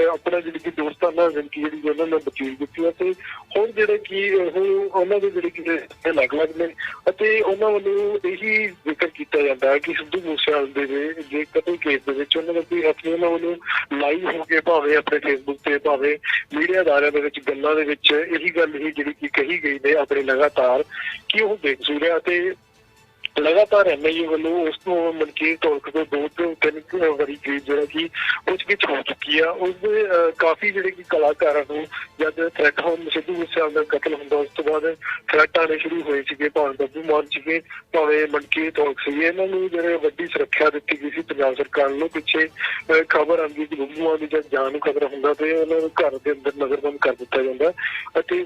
ਆਪਣਾ ਜਿਹੜੀ ਦੋਸਤਾਨਾ ਜ਼ਿੰਦਗੀ ਜਿਹੜੀ ਉਹਨਾਂ ਨੇ ਬਤੀਤ ਕੀਤੀ ਅਤੇ ਹੁਣ ਜਿਹੜੇ ਕਿ ਉਹ ਉਹਨਾਂ ਦੇ ਜਿਹੜੇ ਕਿ ਅਲੱਗ-ਅਲੱਗ ਨੇ ਅਤੇ ਉਹਨਾਂ ਵੱਲੋਂ ਇਹੀ ਜ਼ਿਕਰ ਕੀਤਾ ਜਾਂਦਾ ਹੈ ਕਿ ਸਿੱਧੂ ਮੂਸੇਵਾਲੇ ਦੇ ਜੇ ਕਤਲ ਕੇਸ ਦੇ ਵਿੱਚ ਉਹਨਾਂ ਦਾ ਕੋਈ ਹੱਥ ਨਹੀਂ। ਉਹਨਾਂ ਵੱਲੋਂ ਲਾਈਵ ਹੋ ਕੇ ਭਾਵੇਂ ਆਪਣੇ ਫੇਸਬੁੱਕ ਤੇ ਭਾਵੇਂ ਮੀਡੀਆ ਅਦਾਰਿਆਂ ਦੇ ਵਿੱਚ ਗੱਲਾਂ ਦੇ ਵਿੱਚ ਇਹੀ ਗੱਲ ਹੀ ਜਿਹੜੀ ਕਿ ਕਹੀ ਗਈ ਨੇ ਆਪਣੇ ਲਗਾਤਾਰ ਕਿ ਉਹ ਬੇਕਸੂਰ ਹੈ ਅਤੇ ਲਗਾਤਾਰ NIA ਵੱਲੋਂ ਉਸ ਤੋਂ ਮਨਕੀਰਤ ਔਲਖ ਤੋਂ 2 ਤੋਂ 3 ਵਾਰੀ ਜਿਹੜਾ ਕਿ ਪੁੱਛਗਿੱਛ ਹੋ ਚੁੱਕੀ ਆ। ਉਸਦੇ ਕਾਫੀ ਜਿਹੜੇ ਕਿ ਕਲਾਕਾਰਾਂ ਨੂੰ ਜਦ ਥ੍ਰੈਟ ਹੋਣ, ਸਿੱਧੂ ਮੂਸੇਵਾਲੇ ਦਾ ਕਤਲ ਹੁੰਦਾ ਉਸ ਤੋਂ ਬਾਅਦ ਥ੍ਰੈਟ ਆਉਣੇ ਸ਼ੁਰੂ ਹੋਏ ਸੀਗੇ, ਭਾਵੇਂ ਬੱਬੂ ਮਾਨ ਸੀਗੇ, ਭਾਵੇਂ ਮਨਕੀਰਤ ਔਲਖ ਸੀ। ਇਹਨਾਂ ਨੂੰ ਜਿਹੜੇ ਵੱਡੀ ਸੁਰੱਖਿਆ ਦਿੱਤੀ ਗਈ ਸੀ ਪੰਜਾਬ ਸਰਕਾਰ ਨੂੰ। ਪਿੱਛੇ ਖਬਰ ਆਉਂਦੀ ਕਿ ਬੱਬੂ ਮਾਨ ਦੀ ਜਦ ਜਾਨ ਨੂੰ ਖਤਰਾ ਹੁੰਦਾ ਤੇ ਉਹਨਾਂ ਨੂੰ ਘਰ ਦੇ ਅੰਦਰ ਨਜ਼ਰਬੰਦ ਕਰ ਦਿੱਤਾ ਜਾਂਦਾ ਅਤੇ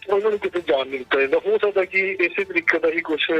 ਉਹਨਾਂ ਨੂੰ ਕਿਤੇ ਜਾਣ ਨਹੀਂ ਦਿੱਤਾ ਜਾਂਦਾ। ਹੋ ਸਕਦਾ ਕਿ ਇਸੇ ਤਰੀਕੇ ਦਾ ਹੀ ਕੁਛ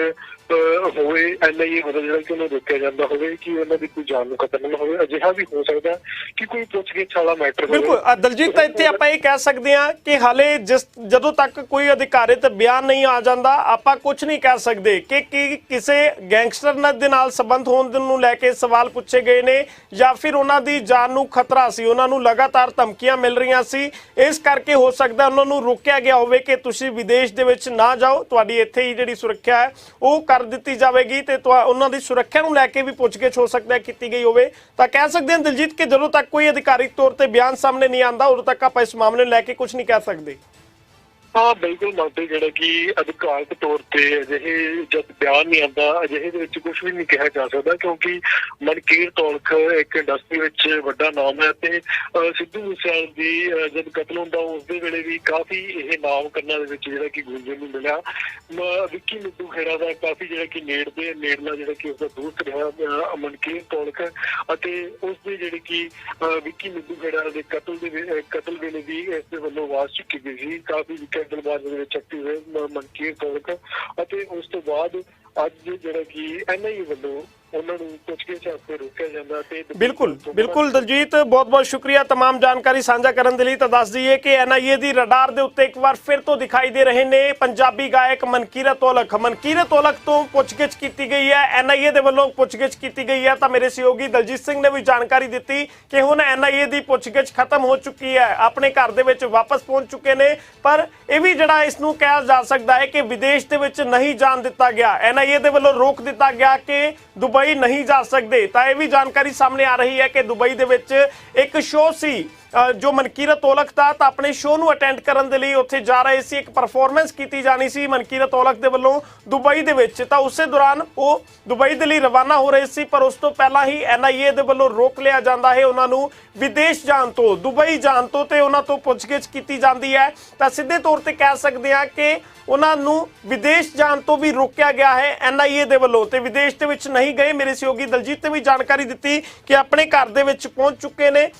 ਹੋਵੇ NIA ਵੱਲੋਂ, ਜਿਹੜਾ ਕਿ ਉਹਨੂੰ ਰੋਕਿਆ ਜਾਂਦਾ ਹੋਵੇ ਕਿ ਉਹਨਾਂ ਦੀ ਕੋਈ ਜਾਨ ਨੂੰ ਖਤਰਾ ਨਾ ਹੋਵੇ। ਅਜਿਹਾ ਵੀ ਹੋ ਸਕਦਾ ਕਿ ਕੋਈ ਪੁੱਛਗਿੱਛ ਵਾਲਾ ਮੈਟਰ ਹੋਵੇ। ਬਿਲਕੁਲ ਦਲਜੀਤ, ਤਾਂ ਇੱਥੇ ਆਪਾਂ ਇਹ ਕਹਿ ਸਕਦੇ ਹਾਂ ਕਿ ਹਾਲੇ ਜਦੋਂ ਤੱਕ ਕੋਈ ਅਧਿਕਾਰਿਤ ਬਿਆਨ ਨਹੀਂ ਆ ਜਾਂਦਾ ਆਪਾਂ ਕੁਝ ਨਹੀਂ ਕਹਿ ਸਕਦੇ ਕਿ ਕਿਸੇ ਗੈਂਗਸਟਰ ਦੇ ਨਾਲ ਸੰਬੰਧ ਹੋਣ ਨੂੰ ਲੈ ਕੇ ਸਵਾਲ ਪੁੱਛੇ ਗਏ ਨੇ ਜਾਂ ਫਿਰ ਉਹਨਾਂ ਦੀ ਜਾਨ ਨੂੰ ਖਤਰਾ ਸੀ, ਉਹਨਾਂ ਨੂੰ ਲਗਾਤਾਰ ਧਮਕੀਆਂ ਮਿਲ ਰਹੀਆਂ ਸੀ, ਇਸ ਕਰਕੇ ਹੋ ਸਕਦਾ ਉਹਨਾਂ ਨੂੰ ਰੋਕਿਆ ਗਿਆ ਹੋਵੇ ਕਿ ਤੁਸੀਂ ਵਿਦੇਸ਼ ਦੇ ਵਿੱਚ ਨਾ ਜਾਓ, ਤੁਹਾਡੀ ਇੱਥੇ ਹੀ ਜਿਹੜੀ ਸੁਰੱਖਿਆ ਹੈ ਉਹ ਕਰ ਦਿੱਤੀ ਜਾਵੇਗੀ ਤੇ ਉਹਨਾਂ ਦੀ ਸੁਰੱਖਿਆ ਨੂੰ ਲੈ ਕੇ ਵੀ ਪੁੱਛਗਿੱਛ ਹੋ ਸਕਦਾ ਕੀਤੀ ਗਈ ਹੋਵੇ। ਤਾਂ ਕਹਿ ਸਕਦੇ ਹਾਂ ਦਿਲਜੀਤ ਕਿ ਜਦੋਂ ਤੱਕ ਕੋਈ ਅਧਿਕਾਰਿਕ ਤੌਰ ਤੇ ਬਿਆਨ ਸਾਹਮਣੇ ਨਹੀਂ ਆਉਂਦਾ ਉਦੋਂ ਤੱਕ ਆਪਾਂ ਇਸ ਮਾਮਲੇ ਨੂੰ ਲੈ ਕੇ ਕੁਝ ਨਹੀਂ ਕਹਿ ਸਕਦੇ। ਹਾਂ ਬਿਲਕੁਲ ਮੰਨਦੇ, ਜਿਹੜਾ ਕਿ ਅਧਿਕਾਰਕ ਤੌਰ ਤੇ ਅਜਿਹੇ ਜਦ ਬਿਆਨ ਨਹੀਂ ਆਉਂਦਾ ਅਜਿਹੇ ਦੇ ਵਿੱਚ ਕੁਝ ਵੀ ਨਹੀਂ ਕਿਹਾ ਜਾ ਸਕਦਾ ਕਿਉਂਕਿ ਮਨਕੀਰਤ ਔਲਖ ਇੱਕ ਇੰਡਸਟਰੀ ਵਿੱਚ ਵੱਡਾ ਨਾਮ ਹੈ ਤੇ ਸਿੱਧੂ ਮੂਸੇਵਾਲੇ ਦੀ ਜਦ ਕਤਲ ਹੁੰਦਾ ਉਸ ਦੇ ਵੇਲੇ ਵੀ ਕਾਫੀ ਇਹ ਨਾਮ ਕੰਨਾਂ ਦੇ ਵਿੱਚ ਜਿਹੜਾ ਕਿ ਗੂੰਜਣ ਨੂੰ ਮਿਲਿਆ। ਵਿੱਕੀ ਮਿੱਧੂ ਖੇੜਾ ਦਾ ਕਾਫੀ ਜਿਹੜਾ ਕਿ ਨੇੜਲਾ ਜਿਹੜਾ ਕਿ ਉਸਦਾ ਦੋਸਤ ਰਿਹਾ ਮਨਕੀਰਤ ਔਲਖ ਅਤੇ ਉਸਦੇ ਜਿਹੜੇ ਕਿ ਵਿੱਕੀ ਮਿੱਧੂ ਖੇੜਾ ਦੇ ਕਤਲ ਵੇਲੇ ਵੀ ਇਸ ਦੇ ਵੱਲੋਂ ਆਵਾਜ਼ ਚੁੱਕੀ ਗਈ ਸੀ। ਕਾਫੀ ਦਰਬਾਰ ਦੇ ਵਿੱਚ ਐਕਟਿਵ ਹੋਏ ਮਨਕੀਰਤ ਔਲਖ ਅਤੇ ਉਸ ਤੋਂ ਬਾਅਦ ਅੱਜ ਜਿਹੜਾ ਕਿ NIA ਵੱਲੋਂ ਉਹਨਾਂ ਨੂੰ ਪੁੱਛਗਿੱਛ ਵਾਸਤੇ ਰੋਕਿਆ ਜਾਂਦਾ ਤੇ ਬਿਲਕੁਲ ਦਲਜੀਤ, ਬਹੁਤ ਸ਼ੁਕਰੀਆ तमाम ਜਾਣਕਾਰੀ ਸਾਂਝਾ ਕਰਨ ਦੇ ਲਈ। ਤਾਂ ਦੱਸ ਦਈਏ ਕਿ NIA ਦੀ ਰਡਾਰ ਦੇ ਉੱਤੇ ਇੱਕ ਵਾਰ ਫਿਰ ਤੋਂ ਦਿਖਾਈ ਦੇ ਰਹੇ ਨੇ ਪੰਜਾਬੀ ਗਾਇਕ ਮਨਕੀਰਤ ਔਲਖ ਤੋਂ ਪੁੱਛਗਿੱਛ ਕੀਤੀ ਗਈ ਹੈ, NIA ਦੇ ਵੱਲੋਂ ਪੁੱਛਗਿੱਛ ਕੀਤੀ ਗਈ ਹੈ। ਤਾਂ ਮੇਰੇ ਸਹਿਯੋਗੀ ਦਲਜੀਤ ਸਿੰਘ ਨੇ ਵੀ ਜਾਣਕਾਰੀ ਦਿੱਤੀ ਕਿ ਹੁਣ NIA ਦੀ ਪੁੱਛਗਿੱਛ ਖਤਮ ਹੋ ਚੁੱਕੀ ਹੈ, ਆਪਣੇ ਘਰ ਦੇ ਵਿੱਚ ਵਾਪਸ ਪਹੁੰਚ ਚੁੱਕੇ ਨੇ। ਪਰ ਇਹ ਵੀ ਜਿਹੜਾ ਇਸ ਨੂੰ ਕਿਹਾ ਜਾ ਸਕਦਾ ਹੈ ਕਿ ਵਿਦੇਸ਼ ਦੇ ਵਿੱਚ ਨਹੀਂ ਜਾਣ ਦਿੱਤਾ ਗਿਆ, NIA ਦੇ ਵੱਲੋਂ ਰੋਕ ਦਿੱਤਾ ਗਿਆ ਕਿ ਦੁਬਈ ਨਹੀਂ ਜਾ ਸਕਦੇ। ਤਾਂ ਇਹ ਵੀ ਜਾਣਕਾਰੀ ਸਾਹਮਣੇ ਆ ਰਹੀ ਹੈ ਕਿ ਦੁਬਈ ਦੇ ਵਿੱਚ ਇੱਕ ਸ਼ੋਅ ਸੀ ਜੋ ਮਨਕੀਰਤ ਔਲਖ ਦਾ ਤਾਂ ਆਪਣੇ ਸ਼ੋਅ ਨੂੰ ਅਟੈਂਡ ਕਰਨ ਦੇ ਲਈ ਉੱਥੇ ਜਾ ਰਹੇ ਸੀ। ਇੱਕ ਪਰਫਾਰਮੈਂਸ ਕੀਤੀ ਜਾਣੀ ਸੀ ਮਨਕੀਰਤ ਔਲਖ ਦੇ ਵੱਲੋਂ ਦੁਬਈ ਦੇ ਵਿੱਚ, ਤਾਂ ਉਸੇ ਦੌਰਾਨ ਉਹ ਦੁਬਈ ਦੇ ਲਈ ਰਵਾਨਾ ਹੋ ਰਹੇ ਸੀ। ਪਰ ਉਸ ਤੋਂ ਪਹਿਲਾਂ ਹੀ NIA ਦੇ ਵੱਲੋਂ ਰੋਕ ਲਿਆ ਜਾਂਦਾ ਹੈ ਉਹਨਾਂ ਨੂੰ ਵਿਦੇਸ਼ ਜਾਣ ਤੋਂ, ਦੁਬਈ ਜਾਣ ਤੋਂ, ਤੇ ਉਹਨਾਂ ਤੋਂ ਪੁੱਛਗਿੱਛ ਕੀਤੀ ਜਾਂਦੀ ਹੈ। ਤਾਂ ਸਿੱਧੇ ਤੌਰ ਤੇ ਕਹਿ ਸਕਦੇ ਹਾਂ ਕਿ ਉਹਨਾਂ ਨੂੰ ਵਿਦੇਸ਼ ਜਾਣ ਤੋਂ ਵੀ ਰੋਕਿਆ ਗਿਆ ਹੈ NIA ਦੇ ਵੱਲੋਂ, ਤੇ ਵਿਦੇਸ਼ ਦੇ ਵਿੱਚ ਨਹੀਂ ਗਏ। ਮੇਰੇ ਸਹਿਯੋਗੀ ਦਲਜੀਤ ਨੇ ਵੀ ਜਾਣਕਾਰੀ ਦਿੱਤੀ ਕਿ ਆਪਣੇ ਘਰ ਦੇ ਵਿੱਚ ਪਹੁੰਚ ਚੁੱਕੇ ਨੇ,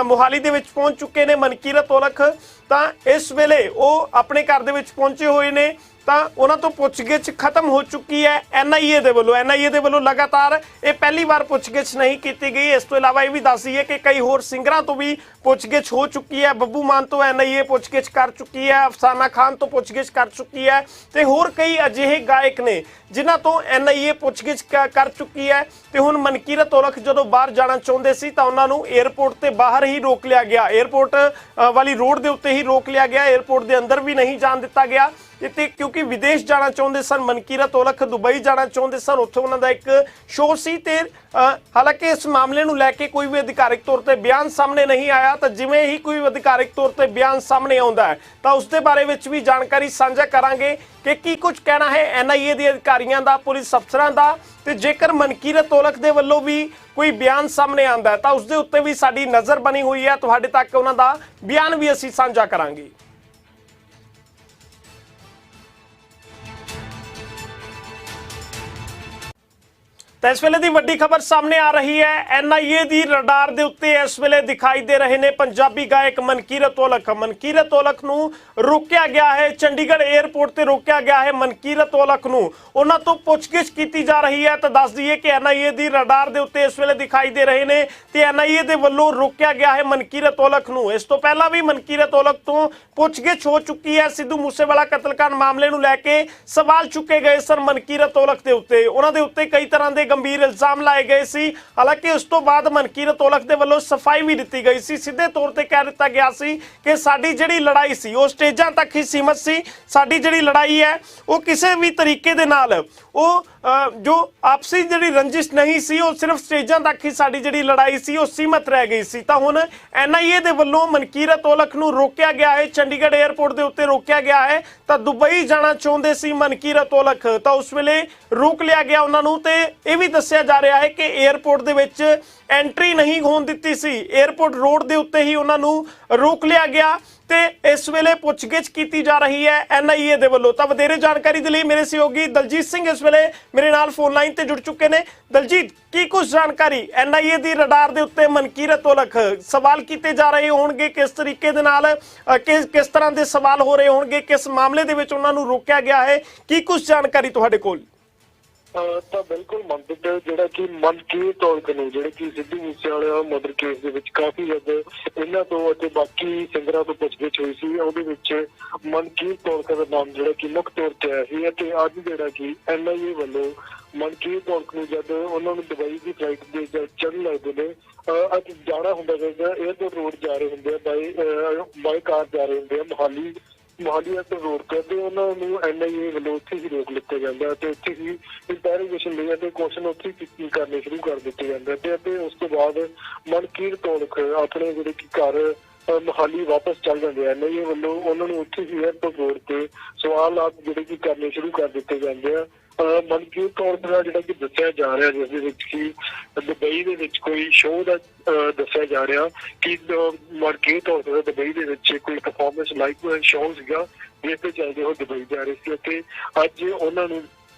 ਮੋਹਾਲੀ ਦੇ ਵਿੱਚ ਪਹੁੰਚ ਚੁੱਕੇ ਨੇ ਮਨਕੀਰਤ ਔਲਖ। ਤਾਂ ਇਸ ਵੇਲੇ ਉਹ ਆਪਣੇ ਘਰ ਦੇ ਵਿੱਚ ਪਹੁੰਚੇ ਹੋਏ ਨੇ, ਤਾਂ ਉਹਨਾਂ ਤੋਂ ਪੁੱਛਗਿੱਛ ਖਤਮ ਹੋ ਚੁੱਕੀ ਹੈ NIA ਦੇ ਵੱਲੋਂ। NIA ਦੇ ਵੱਲੋਂ ਲਗਾਤਾਰ ਇਹ ਪਹਿਲੀ ਵਾਰ ਪੁੱਛਗਿੱਛ ਨਹੀਂ ਕੀਤੀ ਗਈ। ਇਸ ਤੋਂ ਇਲਾਵਾ ਇਹ ਵੀ ਦੱਸ ਦਈਏ ਕਿ ਕਈ ਹੋਰ ਸਿੰਗਰਾਂ ਤੋਂ ਵੀ ਪੁੱਛਗਿੱਛ ਹੋ ਚੁੱਕੀ ਹੈ। ਬੱਬੂ ਮਾਨ ਤੋਂ NIA ਪੁੱਛਗਿੱਛ ਕਰ ਚੁੱਕੀ ਹੈ, ਅਫਸਾਨਾ ਖਾਨ ਤੋਂ ਪੁੱਛਗਿੱਛ ਕਰ ਚੁੱਕੀ ਹੈ, ਤੇ ਹੋਰ ਕਈ ਅਜਿਹੇ ਗਾਇਕ ਨੇ ਜਿਨ੍ਹਾਂ ਤੋਂ NIA ਪੁੱਛਗਿੱਛ ਕਰ ਚੁੱਕੀ ਹੈ। ਤੇ ਹੁਣ ਮਨਕੀਰਤ ਔਲਖ ਜਦੋਂ ਬਾਹਰ ਜਾਣਾ ਚਾਹੁੰਦੇ ਸੀ ਤਾਂ ਉਹਨਾਂ ਨੂੰ 에ਅਰਪੋਰਟ ਤੇ ਬਾਹਰ ਹੀ ਰੋਕ ਲਿਆ ਗਿਆ, 에ਅਰਪੋਰਟ ਵਾਲੀ ਰੋਡ ਦੇ ਉੱਤੇ ਹੀ ਰੋਕ ਲਿਆ ਗਿਆ, 에ਅਰਪੋਰਟ ਦੇ ਅੰਦਰ ਵੀ ਨਹੀਂ ਜਾਣ ਦਿੱਤਾ ਗਿਆ। ਤੇ ਕਿਉਂਕਿ ਵਿਦੇਸ਼ ਜਾਣਾ ਚਾਹੁੰਦੇ ਸਨ ਮਨਕੀਰਤ ਔਲਖ, ਦੁਬਈ ਜਾਣਾ ਚਾਹੁੰਦੇ ਸਨ, ਉੱਥੇ ਉਹਨਾਂ ਦਾ ਇੱਕ ਸ਼ੋਅ ਸੀ। ਤੇ ਹਾਲਾਂਕਿ ਇਸ ਮਾਮਲੇ ਨੂੰ ਲੈ ਕੇ ਕੋਈ ਵੀ ਅਧਿਕਾਰਿਕ ਤੌਰ ਤੇ ਬਿਆਨ ਸਾਹਮਣੇ ਨਹੀਂ ਆਇਆ। ਤਾਂ ਜਿਵੇਂ ਹੀ ਕੋਈ ਅਧਿਕਾਰਿਕ ਤੌਰ ਤੇ ਬਿਆਨ ਸਾਹਮਣੇ ਆਉਂਦਾ ਹੈ ਤਾਂ ਉਸ ਦੇ ਬਾਰੇ ਵਿੱਚ ਵੀ ਜਾਣਕਾਰੀ ਸਾਂਝਾ ਕਰਾਂਗੇ ਕਿ ਕੀ ਕੁਝ ਕਹਿਣਾ ਹੈ NIA ਦੇ ਅਧਿਕਾਰੀਆਂ ਦਾ, ਪੁਲਿਸ ਅਫਸਰਾਂ ਦਾ। ਤੇ ਜੇਕਰ ਮਨਕੀਰਤ ਔਲਖ ਦੇ ਵੱਲੋਂ ਵੀ ਕੋਈ ਬਿਆਨ ਸਾਹਮਣੇ ਆਉਂਦਾ ਹੈ ਤਾਂ ਉਸ ਦੇ ਉੱਤੇ ਵੀ ਸਾਡੀ ਨਜ਼ਰ ਬਣੀ ਹੋਈ ਹੈ, ਤੁਹਾਡੇ ਤੱਕ ਉਹਨਾਂ ਦਾ ਬਿਆਨ ਵੀ ਅਸੀਂ ਸਾਂਝਾ ਕਰਾਂਗੇ। ਤਾਂ ਇਸ ਵੇਲੇ ਦੀ ਵੱਡੀ ਖਬਰ ਸਾਹਮਣੇ ਆ ਰਹੀ ਹੈ। NIA ਦੀ ਰਡਾਰ ਦੇ ਉੱਤੇ ਇਸ ਵੇਲੇ ਦਿਖਾਈ ਦੇ ਰਹੇ ਨੇ ਪੰਜਾਬੀ ਗਾਇਕ ਮਨਕੀਰਤ ਔਲਖ। ਮਨਕੀਰਤ ਔਲਖ ਨੂੰ ਰੋਕਿਆ ਗਿਆ ਹੈ, ਚੰਡੀਗੜ੍ਹ 에ਅਰਪੋਰਟ ਤੇ ਰੋਕਿਆ ਗਿਆ ਹੈ ਮਨਕੀਰਤ ਔਲਖ ਨੂੰ। ਉਹਨਾਂ ਤੋਂ ਪੁੱਛਗਿੱਛ ਕੀਤੀ ਜਾ ਰਹੀ ਹੈ। ਤਾਂ ਦੱਸ ਦਈਏ ਕਿ NIA ਦੀ ਰਡਾਰ ਦੇ ਉੱਤੇ ਇਸ ਵੇਲੇ ਦਿਖਾਈ ਦੇ ਰਹੇ ਨੇ ਤੇ NIA ਦੇ ਵੱਲੋਂ ਰੋਕਿਆ ਗਿਆ ਹੈ ਮਨਕੀਰਤ ਔਲਖ ਨੂੰ। ਇਸ ਤੋਂ ਪਹਿਲਾਂ ਵੀ ਮਨਕੀਰਤ ਔਲਖ ਤੋਂ ਪੁੱਛਗਿੱਛ ਹੋ ਚੁੱਕੀ ਹੈ। ਸਿੱਧੂ ਮੂਸੇਵਾਲਾ ਕਤਲकांड ਮਾਮਲੇ ਨੂੰ ਲੈ ਕੇ ਸਵਾਲ ਚੁੱਕੇ ਗਏ ਸਨ ਮਨਕੀਰਤ ਔਲਖ ਦੇ ਉੱਤੇ, ਉਹਨਾਂ ਦੇ ਉੱਤੇ ਕਈ ਤਰ੍ਹਾਂ ਦੇ ਗੰਭੀਰ ਇਲਜ਼ਾਮ ਲਾਏ ਗਏ ਸੀ। ਹਾਲਾਂਕਿ ਉਸ ਤੋਂ ਬਾਅਦ ਮਨਕੀਰਤ ਔਲਖ ਦੇ ਵੱਲੋਂ ਸਫਾਈ ਵੀ ਦਿੱਤੀ ਗਈ ਸੀ। ਸਿੱਧੇ ਤੌਰ ਤੇ ਕਹਿ ਦਿੱਤਾ ਗਿਆ ਸੀ ਕਿ ਸਾਡੀ ਜਿਹੜੀ ਲੜਾਈ ਸੀ ਉਹ ਸਟੇਜਾਂ ਤੱਕ ਹੀ ਸੀਮਤ ਸੀ। ਸਾਡੀ ਜਿਹੜੀ ਲੜਾਈ ਹੈ ਉਹ ਕਿਸੇ ਵੀ ਤਰੀਕੇ ਦੇ ਨਾਲ ਉਹ ਜੋ ਆਪਸੀ ਜਿਹੜੀ ਰੰਜਿਸ਼ ਨਹੀਂ ਸੀ, ਉਹ ਸਿਰਫ ਸਟੇਜਾਂ ਤੱਕ ਹੀ ਸਾਡੀ ਜਿਹੜੀ ਲੜਾਈ ਸੀ ਉਹ ਸੀਮਤ ਰਹਿ ਗਈ ਸੀ। ਤਾਂ ਹੁਣ NIA ਦੇ ਵੱਲੋਂ ਮਨਕੀਰਤ ਔਲਖ ਨੂੰ ਰੋਕਿਆ ਗਿਆ ਹੈ, ਚੰਡੀਗੜ੍ਹ 에ਅਰਪੋਰਟ ਦੇ ਉੱਤੇ ਰੋਕਿਆ ਗਿਆ ਹੈ। ਤਾਂ ਦੁਬਈ ਜਾਣਾ ਚਾਹੁੰਦੇ ਸੀ ਮਨਕੀਰਤ ਔਲਖ, ਤਾਂ ਉਸ ਵੇਲੇ ਰੋਕ ਲਿਆ ਗਿਆ ਉਹਨਾਂ ਨੂੰ। ਤੇ ਇਹ ਵੀ ਦੱਸਿਆ ਜਾ ਰਿਹਾ ਹੈ ਕਿ 에ਅਰਪੋਰਟ ਦੇ ਵਿੱਚ ਐਂਟਰੀ ਨਹੀਂ ਹੋਣ ਦਿੱਤੀ ਸੀ, 에ਅਰਪੋਰਟ ਰੋਡ ਦੇ ਉੱਤੇ ਹੀ ਉਹਨਾਂ ਨੂੰ ਰੋਕ ਲਿਆ ਗਿਆ। ਤੇ ਇਸ ਵੇਲੇ ਪੁੱਛਗਿੱਛ ਕੀਤੀ ਜਾ ਰਹੀ ਹੈ NIA ਦੇ ਵੱਲੋਂ। ਤਾਂ ਵਧੇਰੇ ਜਾਣਕਾਰੀ ਦੇ ਲਈ ਮੇਰੇ ਸਹਿਯੋਗੀ ਦਲਜੀਤ ਸਿੰਘ ਇਸ ਵੇਲੇ ਮੇਰੇ ਨਾਲ ਫੋਨ ਲਾਈਨ ਤੇ ਜੁੜ ਚੁੱਕੇ ਨੇ। ਦਲਜੀਤ, ਕੀ ਕੁਝ ਜਾਣਕਾਰੀ NIA ਦੀ ਰਡਾਰ ਦੇ ਉੱਤੇ ਮਨਕੀਰਤ ਔਲਖ, ਸਵਾਲ ਕੀਤੇ ਜਾ ਰਹੇ ਹੋਣਗੇ ਕਿਸ ਤਰੀਕੇ ਦੇ ਨਾਲ, ਕਿਸ ਤਰ੍ਹਾਂ ਦੇ ਸਵਾਲ ਹੋ ਰਹੇ ਹੋਣਗੇ, ਕਿਸ ਮਾਮਲੇ ਦੇ ਵਿੱਚ ਉਹਨਾਂ ਨੂੰ ਰੋਕਿਆ ਗਿਆ ਹੈ, ਕੀ ਕੁਝ ਜਾਣਕਾਰੀ ਤੁਹਾਡੇ ਕੋਲ? ਤਾਂ ਬਿਲਕੁਲ ਮੰਦਿਤ ਜਿਹੜਾ ਕਿ ਮਨਕੀਰਤ ਔਲਖ ਨੂੰ, ਜਿਹੜੇ ਕਿ ਸਿੱਧੂ ਮੂਸੇਵਾਲਾ ਮਰਡਰ ਕੇਸ ਦੇ ਵਿੱਚ ਕਾਫੀ ਜ਼ਿਆਦਾ ਇਹਨਾਂ ਤੋਂ ਅਤੇ ਬਾਕੀ ਸਿੰਗਰਾਂ ਤੋਂ ਪੁੱਛਗਿੱਛ ਹੋਈ ਸੀ, ਉਹਦੇ ਵਿੱਚ ਮਨਕੀਰਤ ਔਲਖ ਦਾ ਨਾਮ ਜਿਹੜਾ ਕਿ ਮੁੱਖ ਤੌਰ ਤੇ ਆਇਆ ਸੀ। ਅਤੇ ਅੱਜ ਜਿਹੜਾ ਕਿ NIA ਵੱਲੋਂ ਮਨਕੀਰਤ ਔਲਖ ਨੂੰ ਜਦ ਉਹਨਾਂ ਨੂੰ ਦੁਬਈ ਦੀ ਫਲਾਈਟ ਦੇ ਚੜ੍ਹਨ ਲੱਗਦੇ ਨੇ, ਅੱਜ ਜਾਣਾ ਹੁੰਦਾ ਸੀਗਾ, 에ਅਰਪੋਰਟ ਰੋਡ ਜਾ ਰਹੇ ਹੁੰਦੇ ਆ, ਬਾਈ ਕਾਰ ਜਾ ਰਹੇ ਹੁੰਦੇ ਆ ਮੋਹਾਲੀ 에ਅਰਪੋਰਟ ਰੋਡ ਤੇ, ਤੇ ਉਹਨਾਂ ਨੂੰ NIA ਵੱਲੋਂ ਉੱਥੇ ਹੀ ਰੋਕ ਲਿੱਤਾ ਜਾਂਦਾ ਤੇ ਉੱਥੇ ਹੀ ਇੰਟਰੋਗੇਸ਼ਨ ਲਈ ਅਤੇ ਕੁਐਸਚਨ ਉੱਥੇ ਹੀ ਕਰਨੇ ਸ਼ੁਰੂ ਕਰ ਦਿੱਤੇ ਜਾਂਦੇ ਤੇ ਉਸ ਤੋਂ ਬਾਅਦ ਮਨਕੀਰਤ ਔਲਖ ਆਪਣੇ ਜਿਹੜੇ ਕਿ ਘਰ ਮੋਹਾਲੀ ਵਾਪਸ ਚੱਲ ਜਾਂਦੇ ਆ। NIA ਵੱਲੋਂ ਉਹਨਾਂ ਨੂੰ ਉੱਥੇ ਹੀ 에ਅਰਪੋਰਟ ਰੋਡ ਤੇ ਸਵਾਲ ਜਿਹੜੇ ਕਿ ਕਰਨੇ ਸ਼ੁਰੂ ਕਰ ਦਿੱਤੇ ਜਾਂਦੇ ਆ। ਮਨਕੀਰਤ ਔਲਖ ਦਾ ਜਿਹੜਾ ਕਿ ਦੱਸਿਆ ਜਾ ਰਿਹਾ, ਜਿਸ ਦੇ ਵਿੱਚ ਕਿ ਦੁਬਈ ਦੇ ਵਿੱਚ ਕੋਈ ਸ਼ੋਅ ਦਾ ਦੱਸਿਆ ਜਾ ਰਿਹਾ ਕਿ ਮਨਕੀਰਤ ਔਲਖ ਦਾ ਦੁਬਈ ਦੇ ਵਿੱਚ ਕੋਈ ਪਰਫਾਰਮੈਂਸ ਲਾਈਵ ਸ਼ੋਅ ਸੀਗਾ, ਜਿਸ ਤੇ ਚੱਲਦੇ ਉਹ ਦੁਬਈ ਜਾ ਰਹੇ ਸੀ ਅਤੇ ਅੱਜ ਉਹਨਾਂ ਨੂੰ